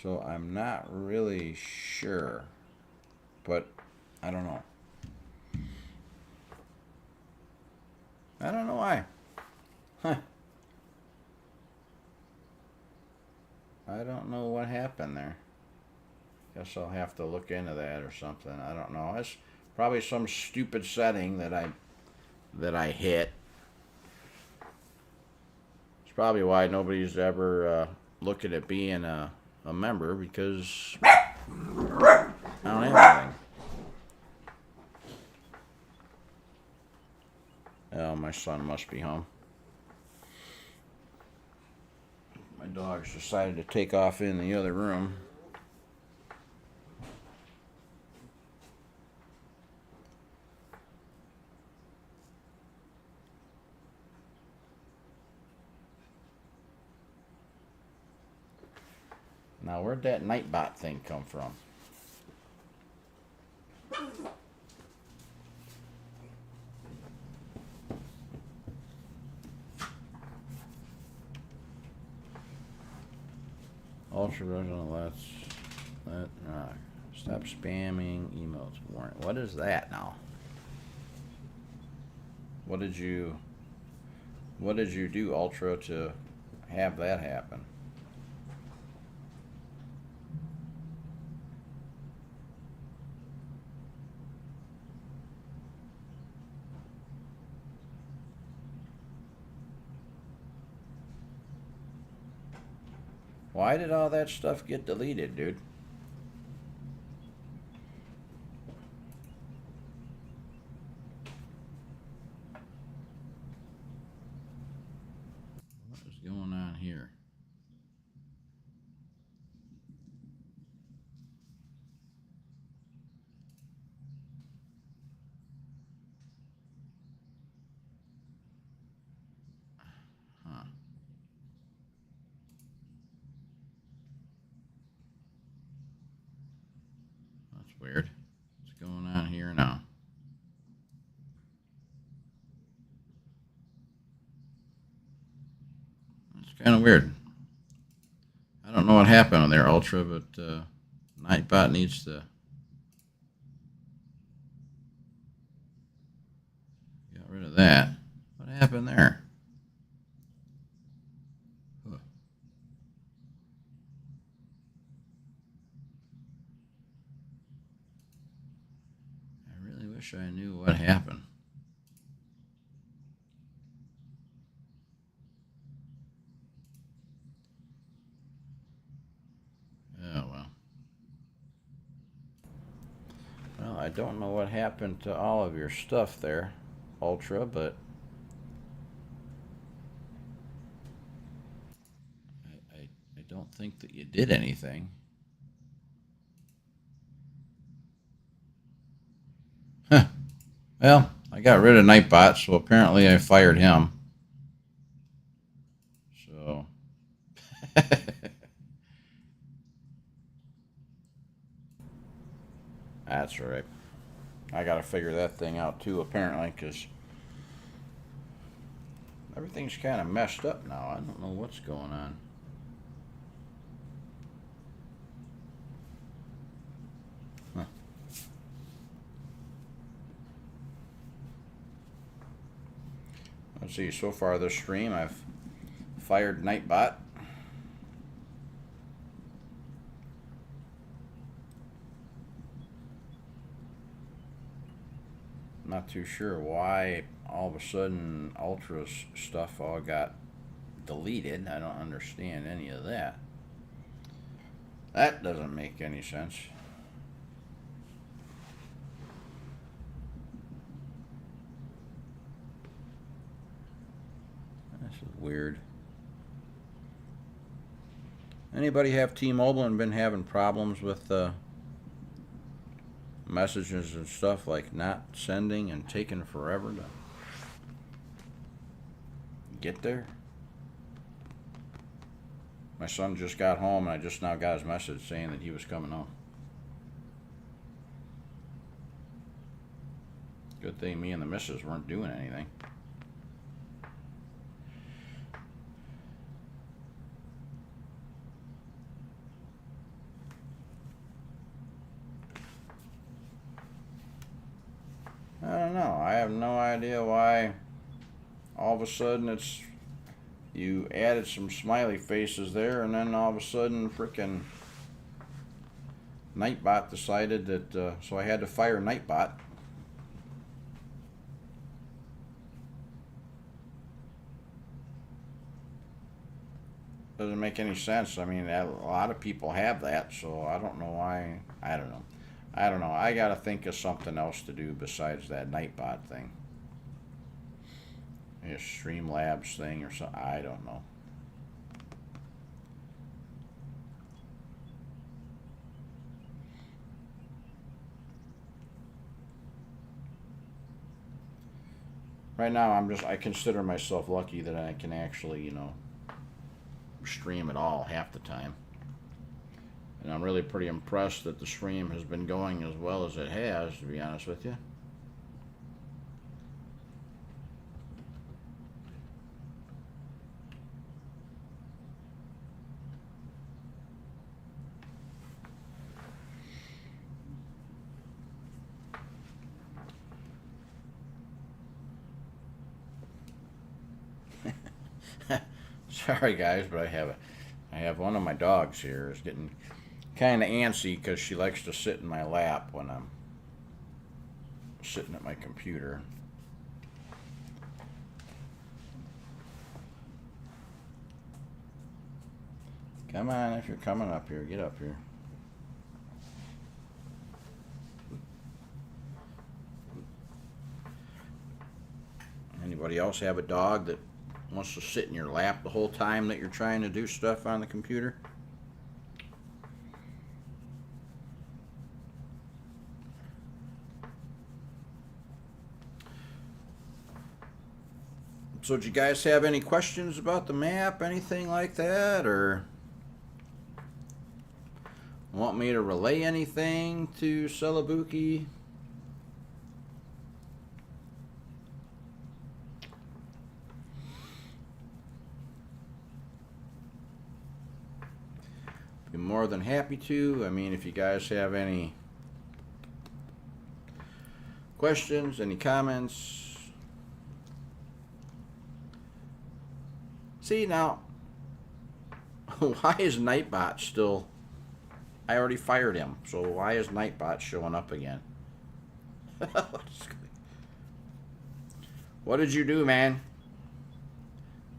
So I'm not really sure. But I don't know. I don't know why. Huh. I don't know what happened there. Guess I'll have to look into that or something. I don't know. It's probably some stupid setting that I hit. It's probably why nobody's ever looked at it being a member, because I don't have anything. Oh, my son must be home. My dog's decided to take off in the other room. Now, where'd that Nightbot thing come from? Ultra original, stop spamming emails. Warning. What is that now? What did you do, Ultra, to have that happen? Why did all that stuff get deleted, dude? What is going on here? Huh. That's weird. What's going on here now? It's kind of weird. I don't know what happened on there, Ultra, but Nightbot needs to rid of that. What happened there? Huh. I really wish I knew what happened. Oh, well. Well, I don't know what happened to all of your stuff there, Ultra, but I don't think that you did anything. Huh. Well, I got rid of Nightbot, so apparently I fired him. So. That's right. I got to figure that thing out too, apparently, because everything's kind of messed up now. I don't know what's going on. Huh. Let's see. So far this stream, I've fired Nightbot. Not too sure why all of a sudden Ultra's stuff all got deleted. I don't understand any of that. That doesn't make any sense. This is weird. Anybody have T-Mobile and been having problems with messages and stuff, like not sending and taking forever to get there? My son just got home and I just now got his message saying that he was coming home. Good thing me and the missus weren't doing anything. I don't know. I have no idea why all of a sudden it's you added some smiley faces there, and then all of a sudden frickin' Nightbot decided that, so I had to fire Nightbot. Doesn't make any sense. I mean, a lot of people have that, so I don't know why. I don't know. I gotta think of something else to do besides that Nightbot thing. A Streamlabs thing or something. I don't know. Right now, I consider myself lucky that I can actually, stream at all half the time. And I'm really pretty impressed that the stream has been going as well as it has, to be honest with you. Sorry guys, but I have one of my dogs here is getting kind of antsy because she likes to sit in my lap when I'm sitting at my computer. Come on, if you're coming up here, get up here. Anybody else have a dog that wants to sit in your lap the whole time that you're trying to do stuff on the computer? So do you guys have any questions about the map, anything like that, or want me to relay anything to Celobuki? Be more than happy to. I mean, if you guys have any questions, any comments, See now, why is Nightbot still? I already fired him, so why is Nightbot showing up again? What did you do, man?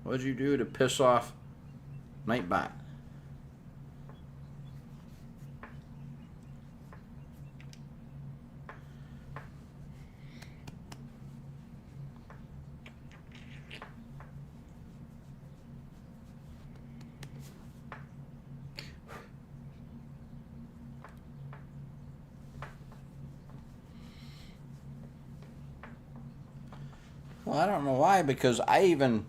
What did you do to piss off Nightbot? Well, I don't know why, because I even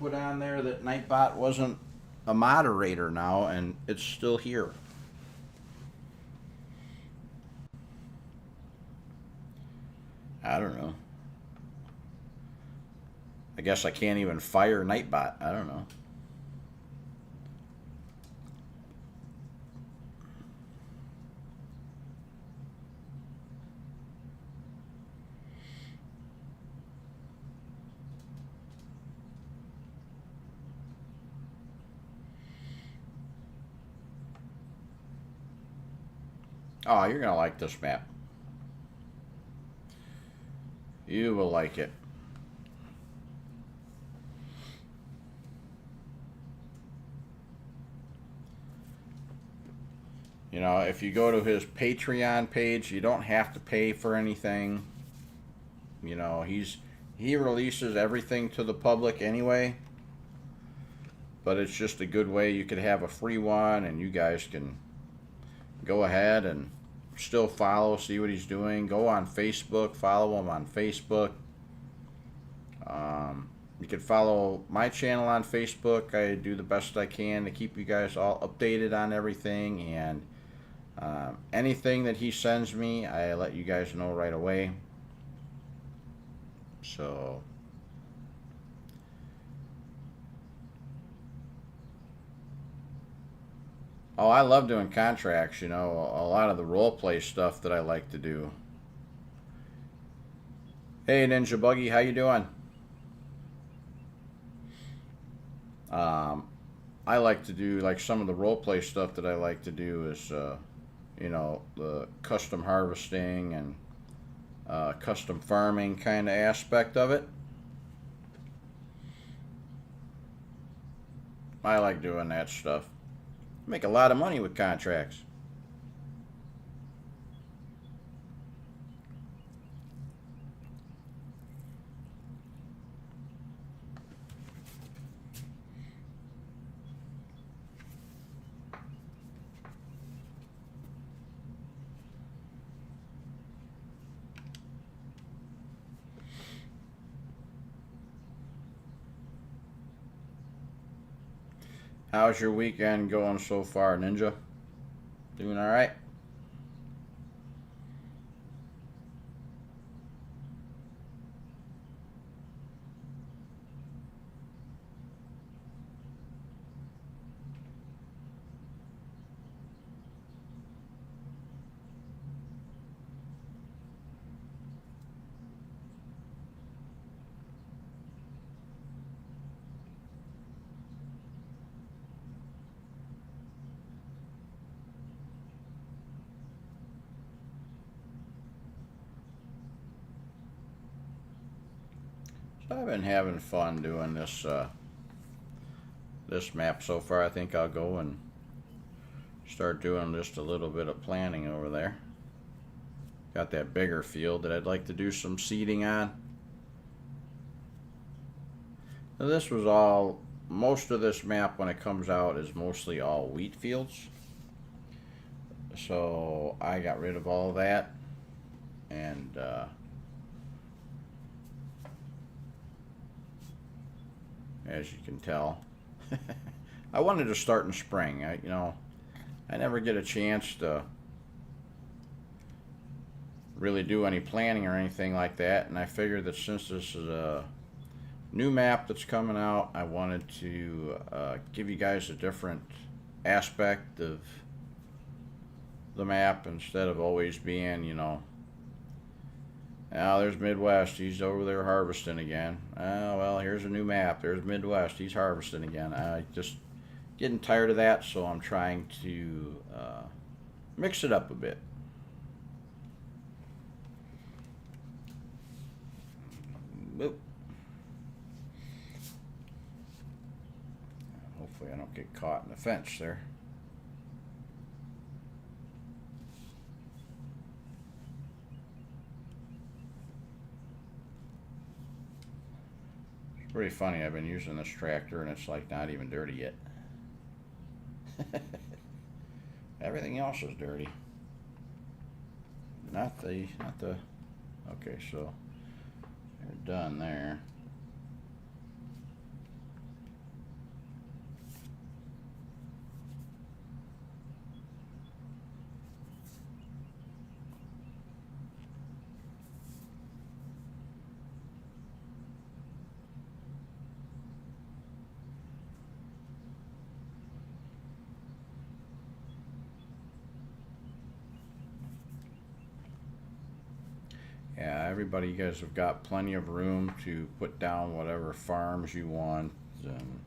put on there that Nightbot wasn't a moderator now, and it's still here. I don't know. I guess I can't even fire Nightbot. I don't know. Oh, you're going to like this map. You will like it. You know, if you go to his Patreon page, you don't have to pay for anything. You know, he releases everything to the public anyway. But it's just a good way. You could have a free one, and you guys can go ahead and still follow, see what he's doing. Go on Facebook, follow him on Facebook. You can follow my channel on Facebook. I do the best I can to keep you guys all updated on everything, and anything that he sends me, I let you guys know right away. So oh, I love doing contracts, you know, a lot of the role play stuff that I like to do. Hey Ninja Buggy, how you doing? I like to do, like, some of the role play stuff that I like to do is you know, the custom harvesting and custom farming kind of aspect of it. I like doing that stuff. Make a lot of money with contracts. How's your weekend going so far, Ninja? Doing all right? So I've been having fun doing this map so far. I think I'll go and start doing just a little bit of planning over there. Got that bigger field that I'd like to do some seeding on. Now this was all, most of this map when it comes out is mostly all wheat fields. So I got rid of all that, and as you can tell, I wanted to start in spring. I never get a chance to really do any planning or anything like that, and I figured that since this is a new map that's coming out, I wanted to give you guys a different aspect of the map instead of always being, you know, Now there's Midwest. He's over there harvesting again. Well, here's a new map. There's Midwest. He's harvesting again. I just getting tired of that, so I'm trying to mix it up a bit. Oop. Hopefully I don't get caught in the fence there. It's pretty funny. I've been using this tractor and it's like not even dirty yet. Everything else is dirty. Not the. Okay, so you're done there. Yeah, everybody, you guys have got plenty of room to put down whatever farms you want. And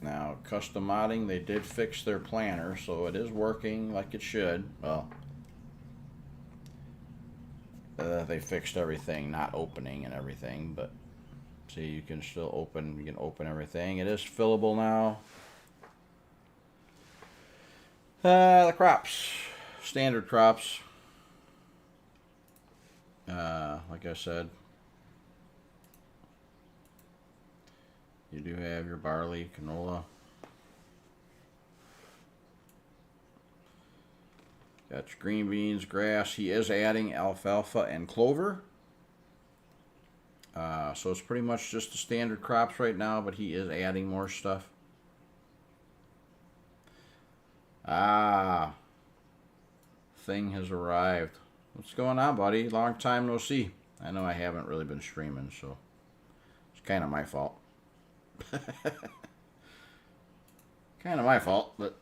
now, custom modding, they did fix their planner, so it is working like it should. Well, they fixed everything, not opening and everything, but see, you can still open, you can open everything. It is fillable now. The crops, standard crops. Like I said, you do have your barley, canola. Got your green beans, grass. He is adding alfalfa and clover. So it's pretty much just the standard crops right now, but he is adding more stuff. Thing has arrived. What's going on, buddy? Long time no see. I know I haven't really been streaming, so it's kind of my fault. Kind of my fault, but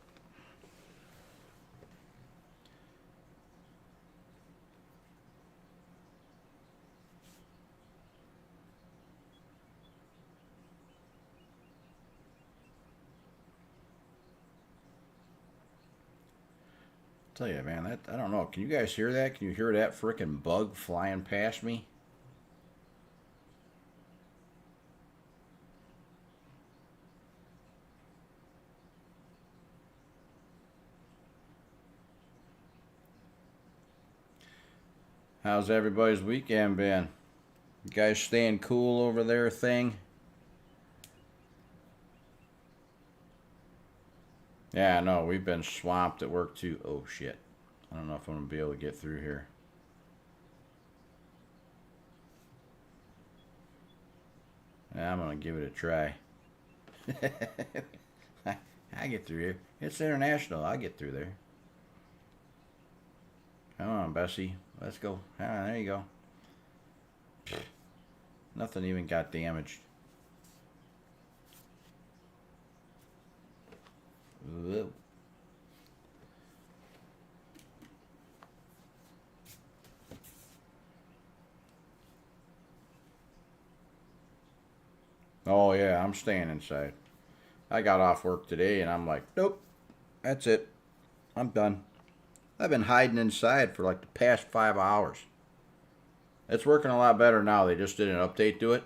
tell you, man, that I don't know. Can you guys hear that? Can you hear that frickin' bug flying past me? How's everybody's weekend been? You guys staying cool over there, thing? Yeah, no, we've been swamped at work too. Oh shit. I don't know if I'm gonna be able to get through here. Yeah, I'm gonna give it a try. I get through here. It's international. I'll get through there. Come on, Bessie. Let's go. Ah, there you go. Nothing even got damaged. Whoa. Oh yeah, I'm staying inside. I got off work today and I'm like, nope, that's it. I'm done. I've been hiding inside for like the past 5 hours. It's working a lot better now. They just did an update to it.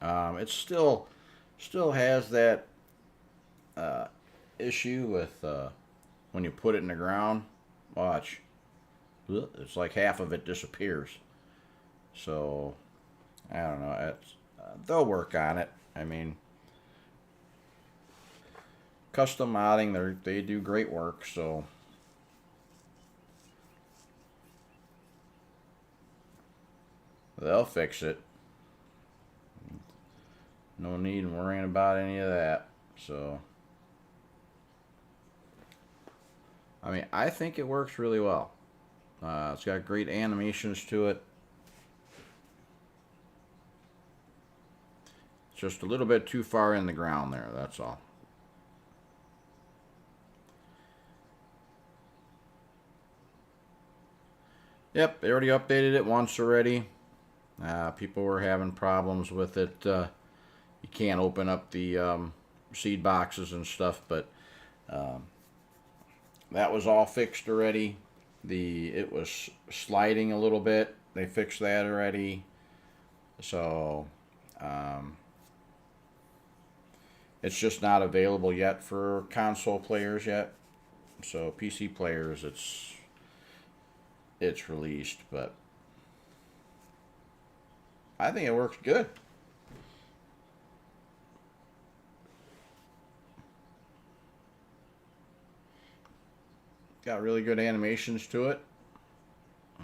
It still has that issue with when you put it in the ground. Watch, it's like half of it disappears. So I don't know. It's, they'll work on it. I mean, custom modding, they do great work. So they'll fix it. No need in worrying about any of that. So, I mean, I think it works really well. It's got great animations to it. It's just a little bit too far in the ground there, that's all. Yep, they already updated it once already. People were having problems with it. You can't open up the seed boxes and stuff, but that was all fixed already. It was sliding a little bit. They fixed that already. So it's just not available yet for console players yet. So PC players, it's released, but I think it works good. Got really good animations to it,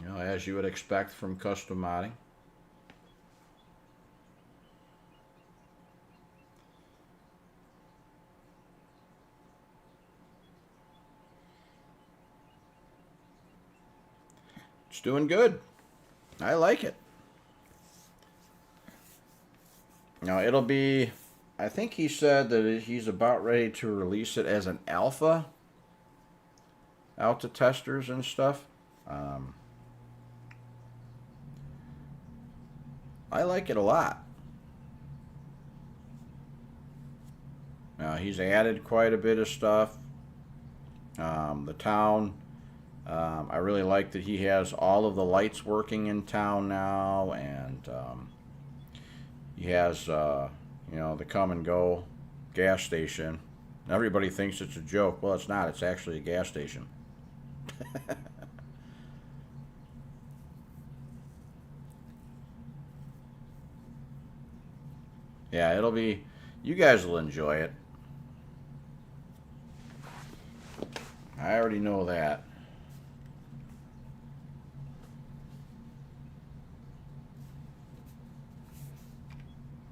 you know, as you would expect from custom modding. It's doing good. I like it. Now it'll be, I think he said that he's about ready to release it as an alpha out to testers and stuff. I like it a lot. Now he's added quite a bit of stuff. The town, I really like that he has all of the lights working in town now, and he has you know, the come and go gas station. Everybody thinks it's a joke. Well, it's not. It's actually a gas station. Yeah, it'll be, you guys will enjoy it. I already know that.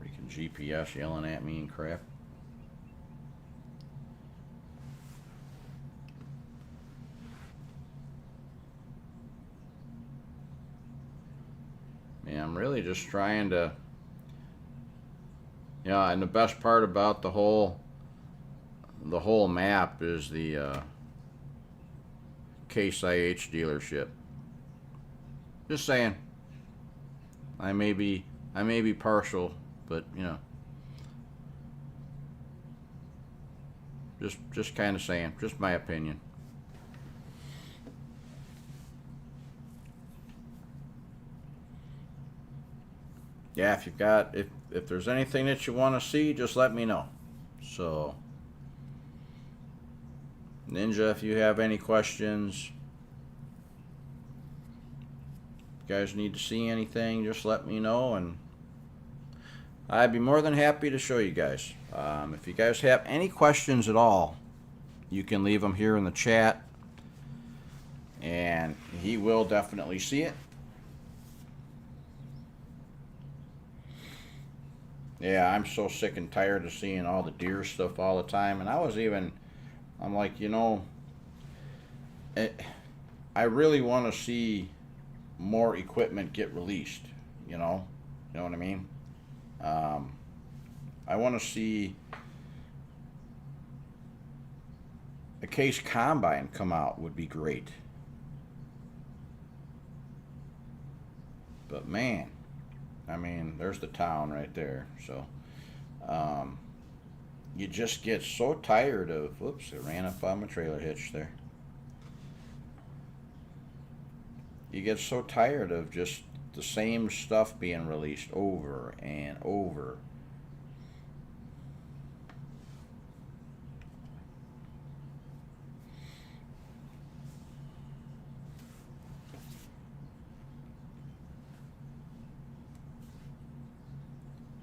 Freaking GPS yelling at me and crap. Yeah, I'm really just trying to, yeah, and the best part about the whole map is the Case IH dealership. Just saying. I may be partial, but you know, just kind of saying, just my opinion. Yeah, if you've got, if there's anything that you want to see, just let me know. So, Ninja, if you have any questions, if you guys need to see anything, just let me know, and I'd be more than happy to show you guys. If you guys have any questions at all, you can leave them here in the chat, and he will definitely see it. Yeah, I'm so sick and tired of seeing all the deer stuff all the time. And I'm like, you know, I really want to see more equipment get released, you know what I mean? I want to see a Case Combine come out would be great. But man, I mean, there's the town right there. So, you just get so tired of, whoops, it ran up on my trailer hitch there. You get so tired of just the same stuff being released over and over.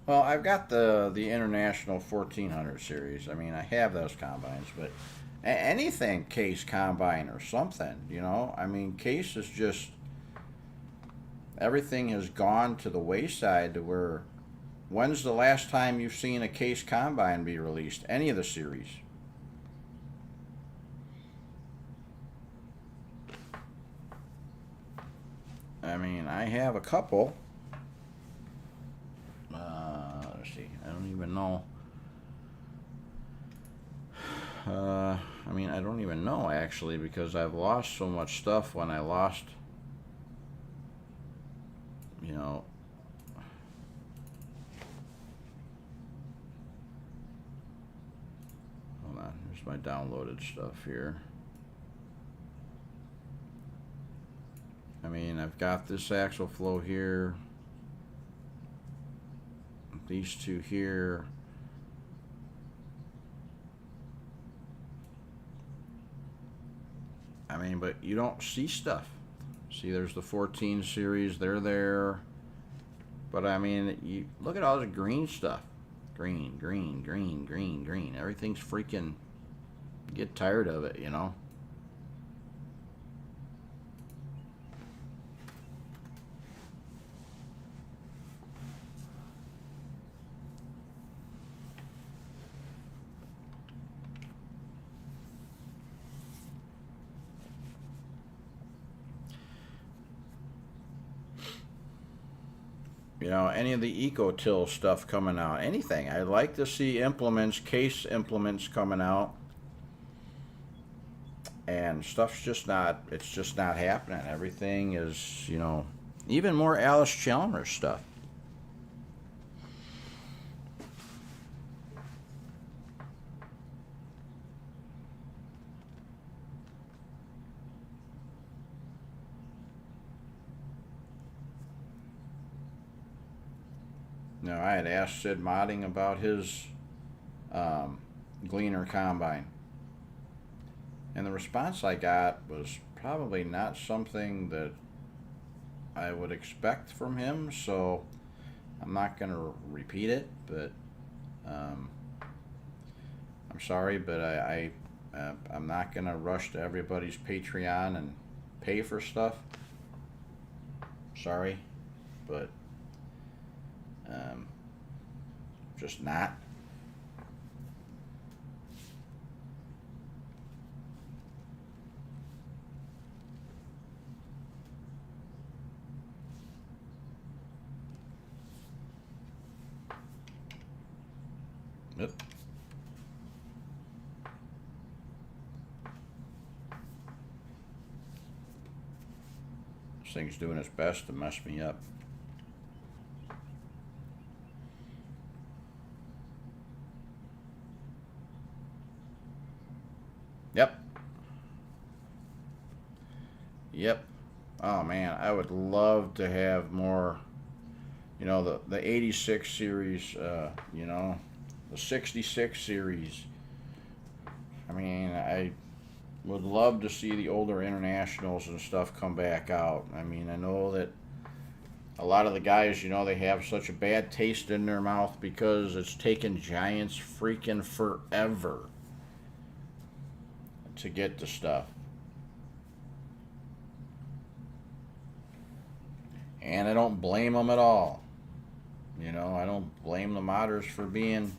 Well, I've got the International 1400 series. I mean, I have those combines, but anything Case Combine or something, you know? I mean, Case is just, everything has gone to the wayside to where, when's the last time you've seen a Case Combine be released? Any of the series? mean, I have a couple. Let's see. I don't even know. I mean, I don't even know actually, because I've lost so much stuff when I lost, you know. Hold on, here's my downloaded stuff here. I mean, I've got this axle flow here, these two here. I mean, but you don't see stuff. See, there's the 14 series, they're there. But I mean, you look at all the green stuff. Green, green, green, green, green. Everything's freaking, get tired of it, you know? You know, any of the eco-till stuff coming out, anything. I'd like to see implements, case implements coming out. And stuff's just not, it's just not happening. Everything is, you know, even more Alice Chalmers stuff. Now, I had asked Sid Modding about his Gleaner combine, and the response I got was probably not something that I would expect from him, so I'm not going to repeat it, but I'm sorry, but I'm not going to rush to everybody's Patreon and pay for stuff. Sorry, but just not. Yep. This thing's doing its best to mess me up. Yep. Yep. Oh man, I would love to have more, you know, the 86 series, you know, the 66 series. I mean, I would love to see the older internationals and stuff come back out. I mean, I know that a lot of the guys, you know, they have such a bad taste in their mouth because it's taken Giants freaking forever to get the stuff. And I don't blame them at all. You know, I don't blame the modders for being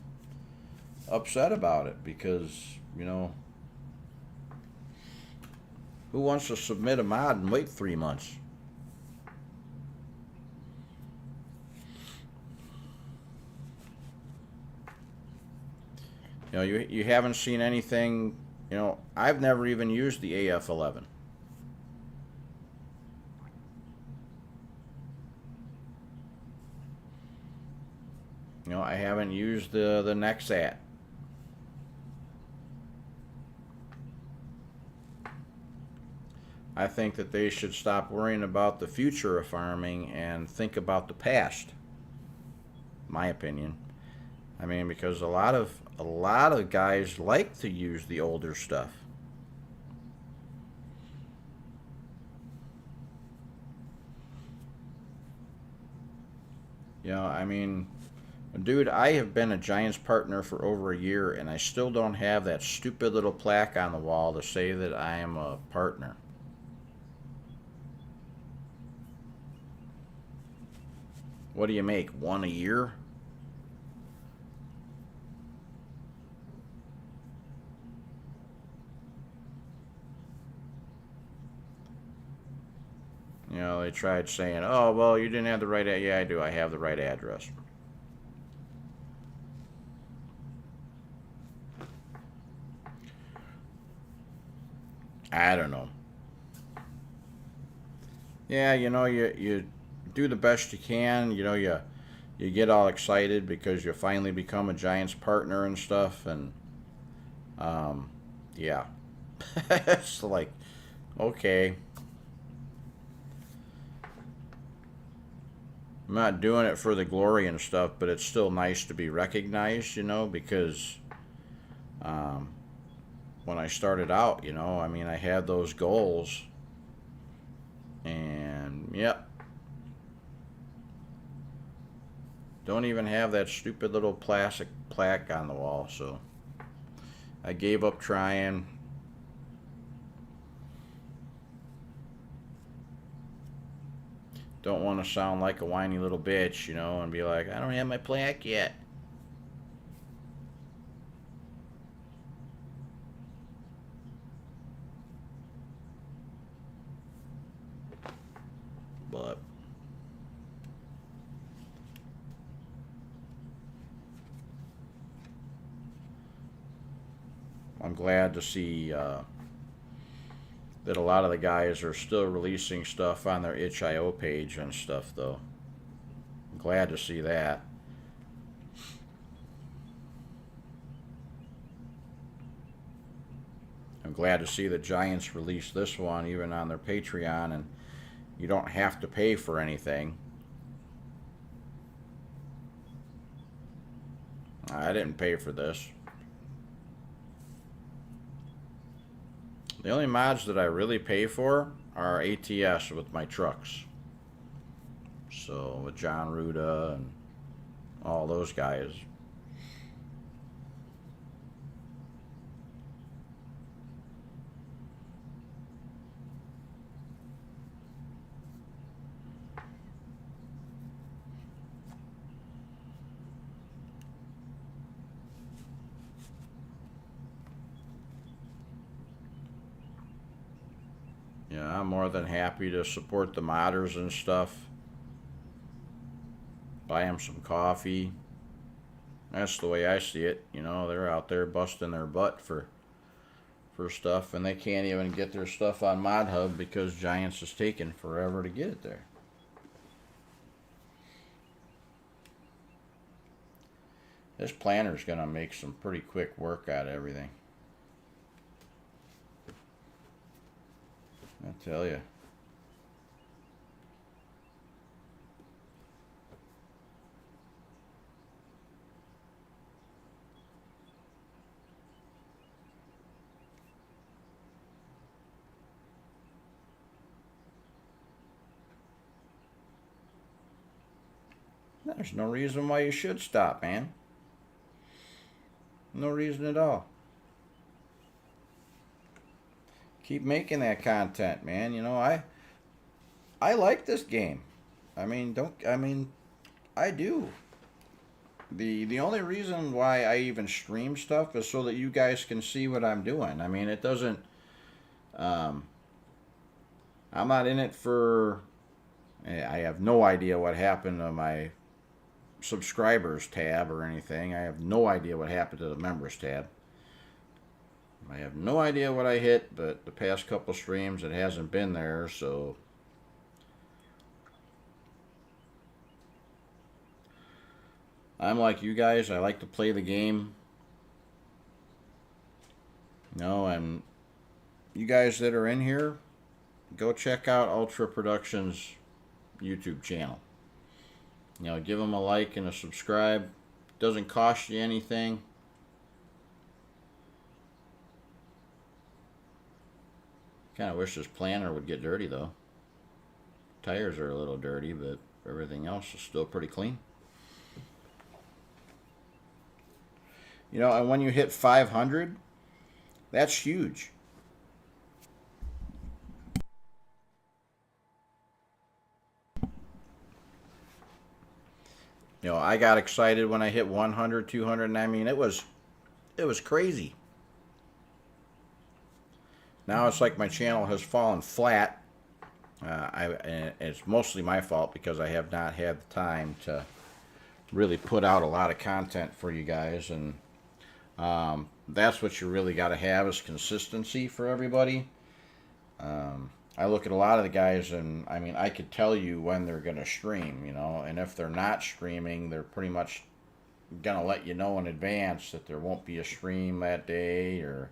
upset about it because, you know, who wants to submit a mod and wait 3 months? You know, you haven't seen anything. You know, I've never even used the AF11. You know, I haven't used the Nexat. I think that they should stop worrying about the future of farming and think about the past. My opinion. I mean, because a lot of guys like to use the older stuff. You know, I mean, dude, I have been a Giants partner for over a year, and I still don't have that stupid little plaque on the wall to say that I am a partner. What do you make? One a year? You know, they tried saying, oh, well, you didn't have the right, yeah, I do. I have the right address. I don't know. Yeah, you know, you do the best you can. You know, you get all excited because you finally become a Giants partner and stuff, and yeah, it's like, okay, I'm not doing it for the glory and stuff, but it's still nice to be recognized, you know, because um, when I started out, you know, I mean, I had those goals, and yep, don't even have that stupid little plastic plaque on the wall, so I gave up trying. Don't want to sound like a whiny little bitch, you know, and be like, I don't have my plaque yet. But I'm glad to see that a lot of the guys are still releasing stuff on their itch.io page and stuff, though. I'm glad to see that. I'm glad to see the Giants release this one even on their Patreon, and you don't have to pay for anything. I didn't pay for this. The only mods that I really pay for are ATS with my trucks. So with John Ruda and all those guys. Yeah, I'm more than happy to support the modders and stuff. Buy them some coffee. That's the way I see it. You know, they're out there busting their butt for stuff, and they can't even get their stuff on Mod Hub because Giants is taking forever to get it there. This planner's gonna make some pretty quick work out of everything. I tell you. There's no reason why you should stop, man. No reason at all. Keep making that content, man. You know, I like this game. I mean, I do. The only reason why I even stream stuff is so that you guys can see what I'm doing. I mean, it doesn't I'm not in it for I have no idea what happened to my subscribers tab or anything. I have no idea what happened to the members tab. I have no idea what I hit, but the past couple streams it hasn't been there, so I'm like you guys. I like to play the game. No, and you guys that are in here, go check out Ultra Productions YouTube channel. You know, give them a like and a subscribe. Doesn't cost you anything. Kind of wish this planner would get dirty though. Tires are a little dirty, but everything else is still pretty clean. You know, and when you hit 500, that's huge. You know, I got excited when I hit 100, 200, and I mean, it was crazy. Now it's like my channel has fallen flat, And it's mostly my fault because I have not had the time to really put out a lot of content for you guys, and that's what you really got to have is consistency for everybody. I look at a lot of the guys, and I mean, I could tell you when they're going to stream, you know, and if they're not streaming, they're pretty much going to let you know in advance that there won't be a stream that day, or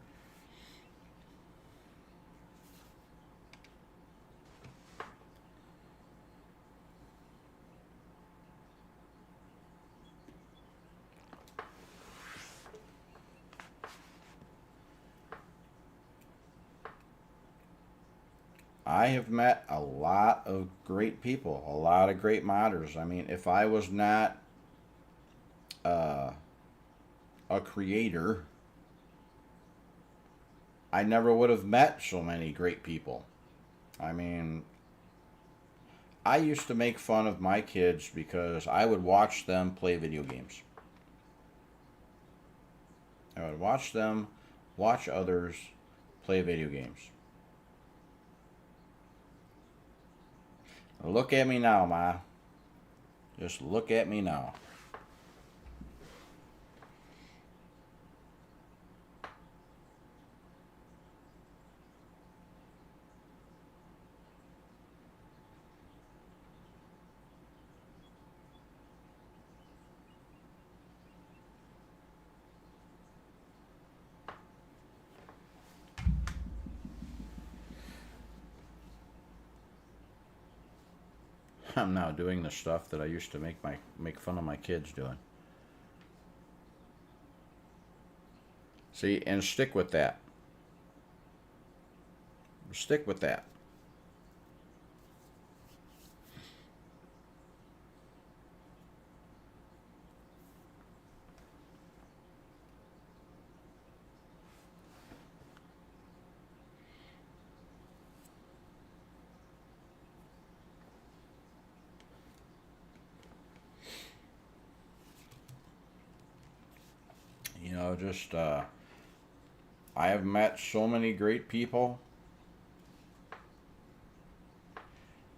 I have met a lot of great people, a lot of great modders. I mean, if I was not uh, a creator, I never would have met so many great people. I mean, I used to make fun of my kids because I would watch them play video games. I would watch them watch others play video games. Look at me now, Ma. Just look at me now. I'm now doing the stuff that I used to make fun of my kids doing. See, and stick with that. Stick with that. You know, just I have met so many great people,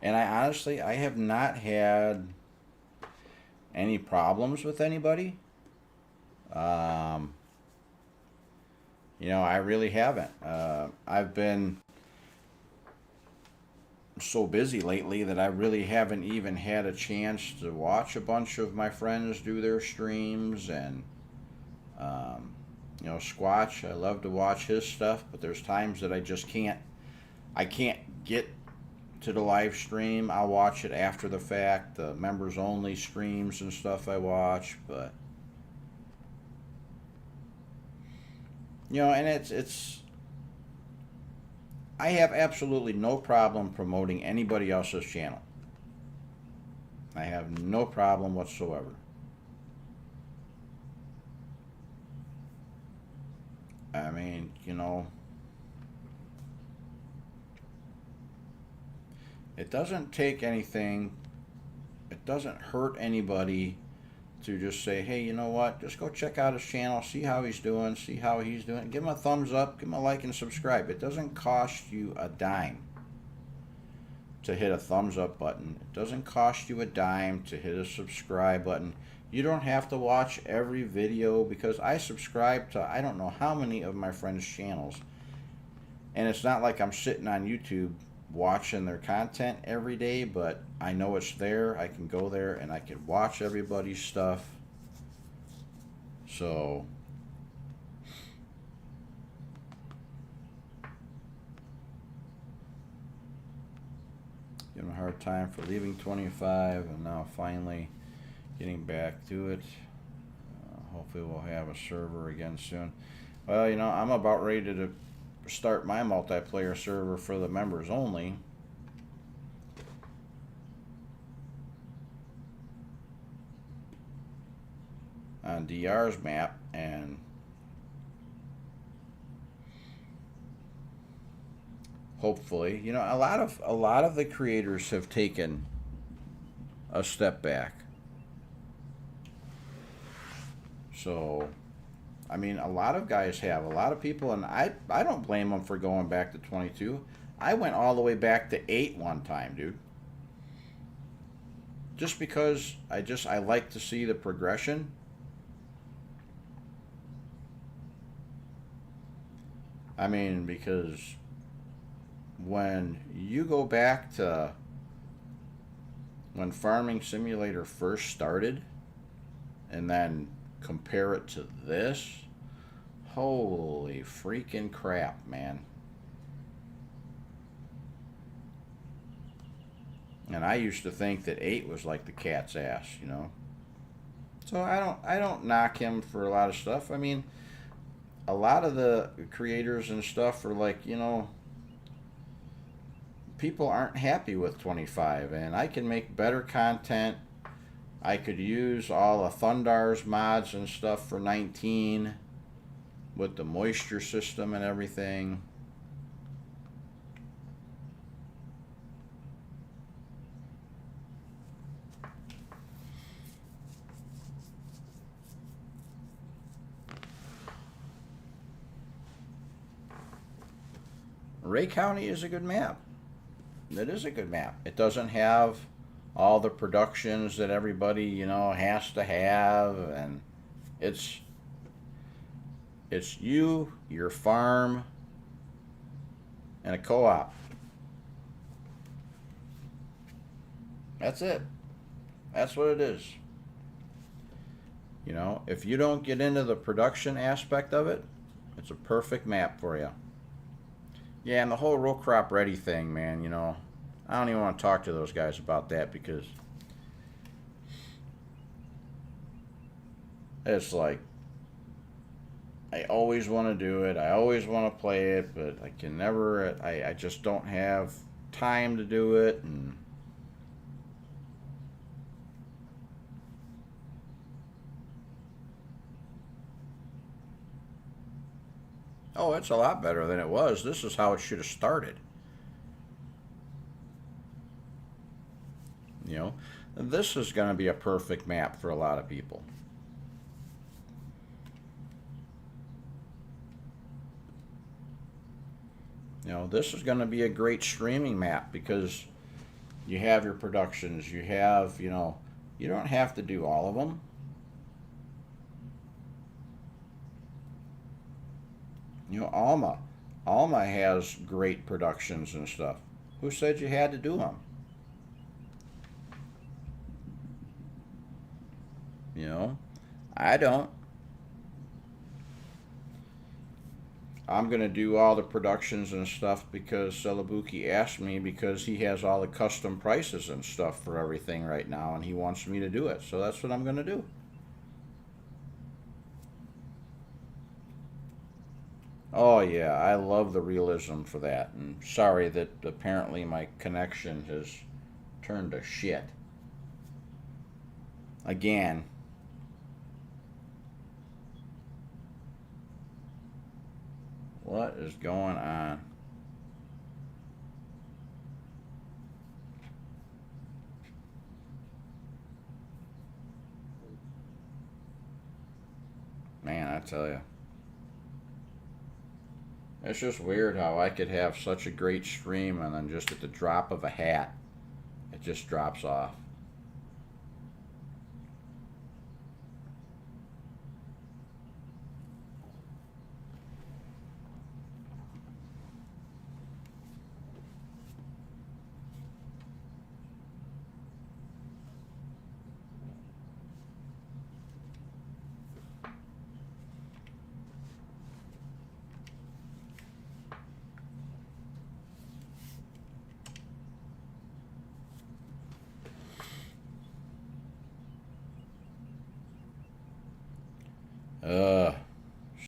and I have not had any problems with anybody. Um, you know, I really haven't. I've been so busy lately that I really haven't even had a chance to watch a bunch of my friends do their streams, and um, you know, Squatch, I love to watch his stuff, but there's times that I just can't. I can't get to the live stream. I'll watch it after the fact. The members only streams and stuff I watch, but you know, and it's I have absolutely no problem promoting anybody else's channel. I have no problem whatsoever. I mean, you know, it doesn't take anything, it doesn't hurt anybody to just say, hey, you know what, just go check out his channel, see how he's doing, give him a thumbs up, give him a like and subscribe. It doesn't cost you a dime to hit a thumbs up button. It doesn't cost you a dime to hit a subscribe button. You don't have to watch every video, because I subscribe to I don't know how many of my friends' channels, and it's not like I'm sitting on YouTube watching their content every day, but I know it's there. I can go there and I can watch everybody's stuff. So give them a hard time for leaving 25 and now finally getting back to it. Hopefully we'll have a server again soon. Well, you know, I'm about ready to start my multiplayer server for the members only. On DR's map, and hopefully, you know, a lot of the creators have taken a step back. So, I mean, a lot of guys have, a lot of people, and I don't blame them for going back to 22. I went all the way back to 8 one time, dude. Just because I like to see the progression. I mean, because when you go back to when Farming Simulator first started and then compare it to this, holy freaking crap, man. And I used to think that 8 was like the cat's ass, you know. So I don't knock him for a lot of stuff. I mean, a lot of the creators and stuff are like, you know, people aren't happy with 25, and I can make better content. I could use all of Thundar's mods and stuff for 19 with the moisture system and everything. Ray County is a good map. It is a good map. It doesn't have all the productions that everybody, you know, has to have, and it's you, your farm, and a co-op. That's it. That's what it is. You know, if you don't get into the production aspect of it, it's a perfect map for you. Yeah, and the whole row crop ready thing, man, you know, I don't even want to talk to those guys about that because it's like, I always want to do it. I always want to play it, but I can never, I just don't have time to do it. And oh, it's a lot better than it was. This is how it should have started. You know, this is going to be a perfect map for a lot of people. You know, this is going to be a great streaming map because you have your productions, you have, you know, you don't have to do all of them. You know, Alma has great productions and stuff. Who said you had to do them? You know, I don't. I'm going to do all the productions and stuff because Celobuki asked me, because he has all the custom prices and stuff for everything right now and he wants me to do it. So that's what I'm going to do. Oh yeah, I love the realism for that. And sorry that apparently my connection has turned to shit. Again. What is going on? Man, I tell you. It's just weird how I could have such a great stream and then just at the drop of a hat, it just drops off. Ugh.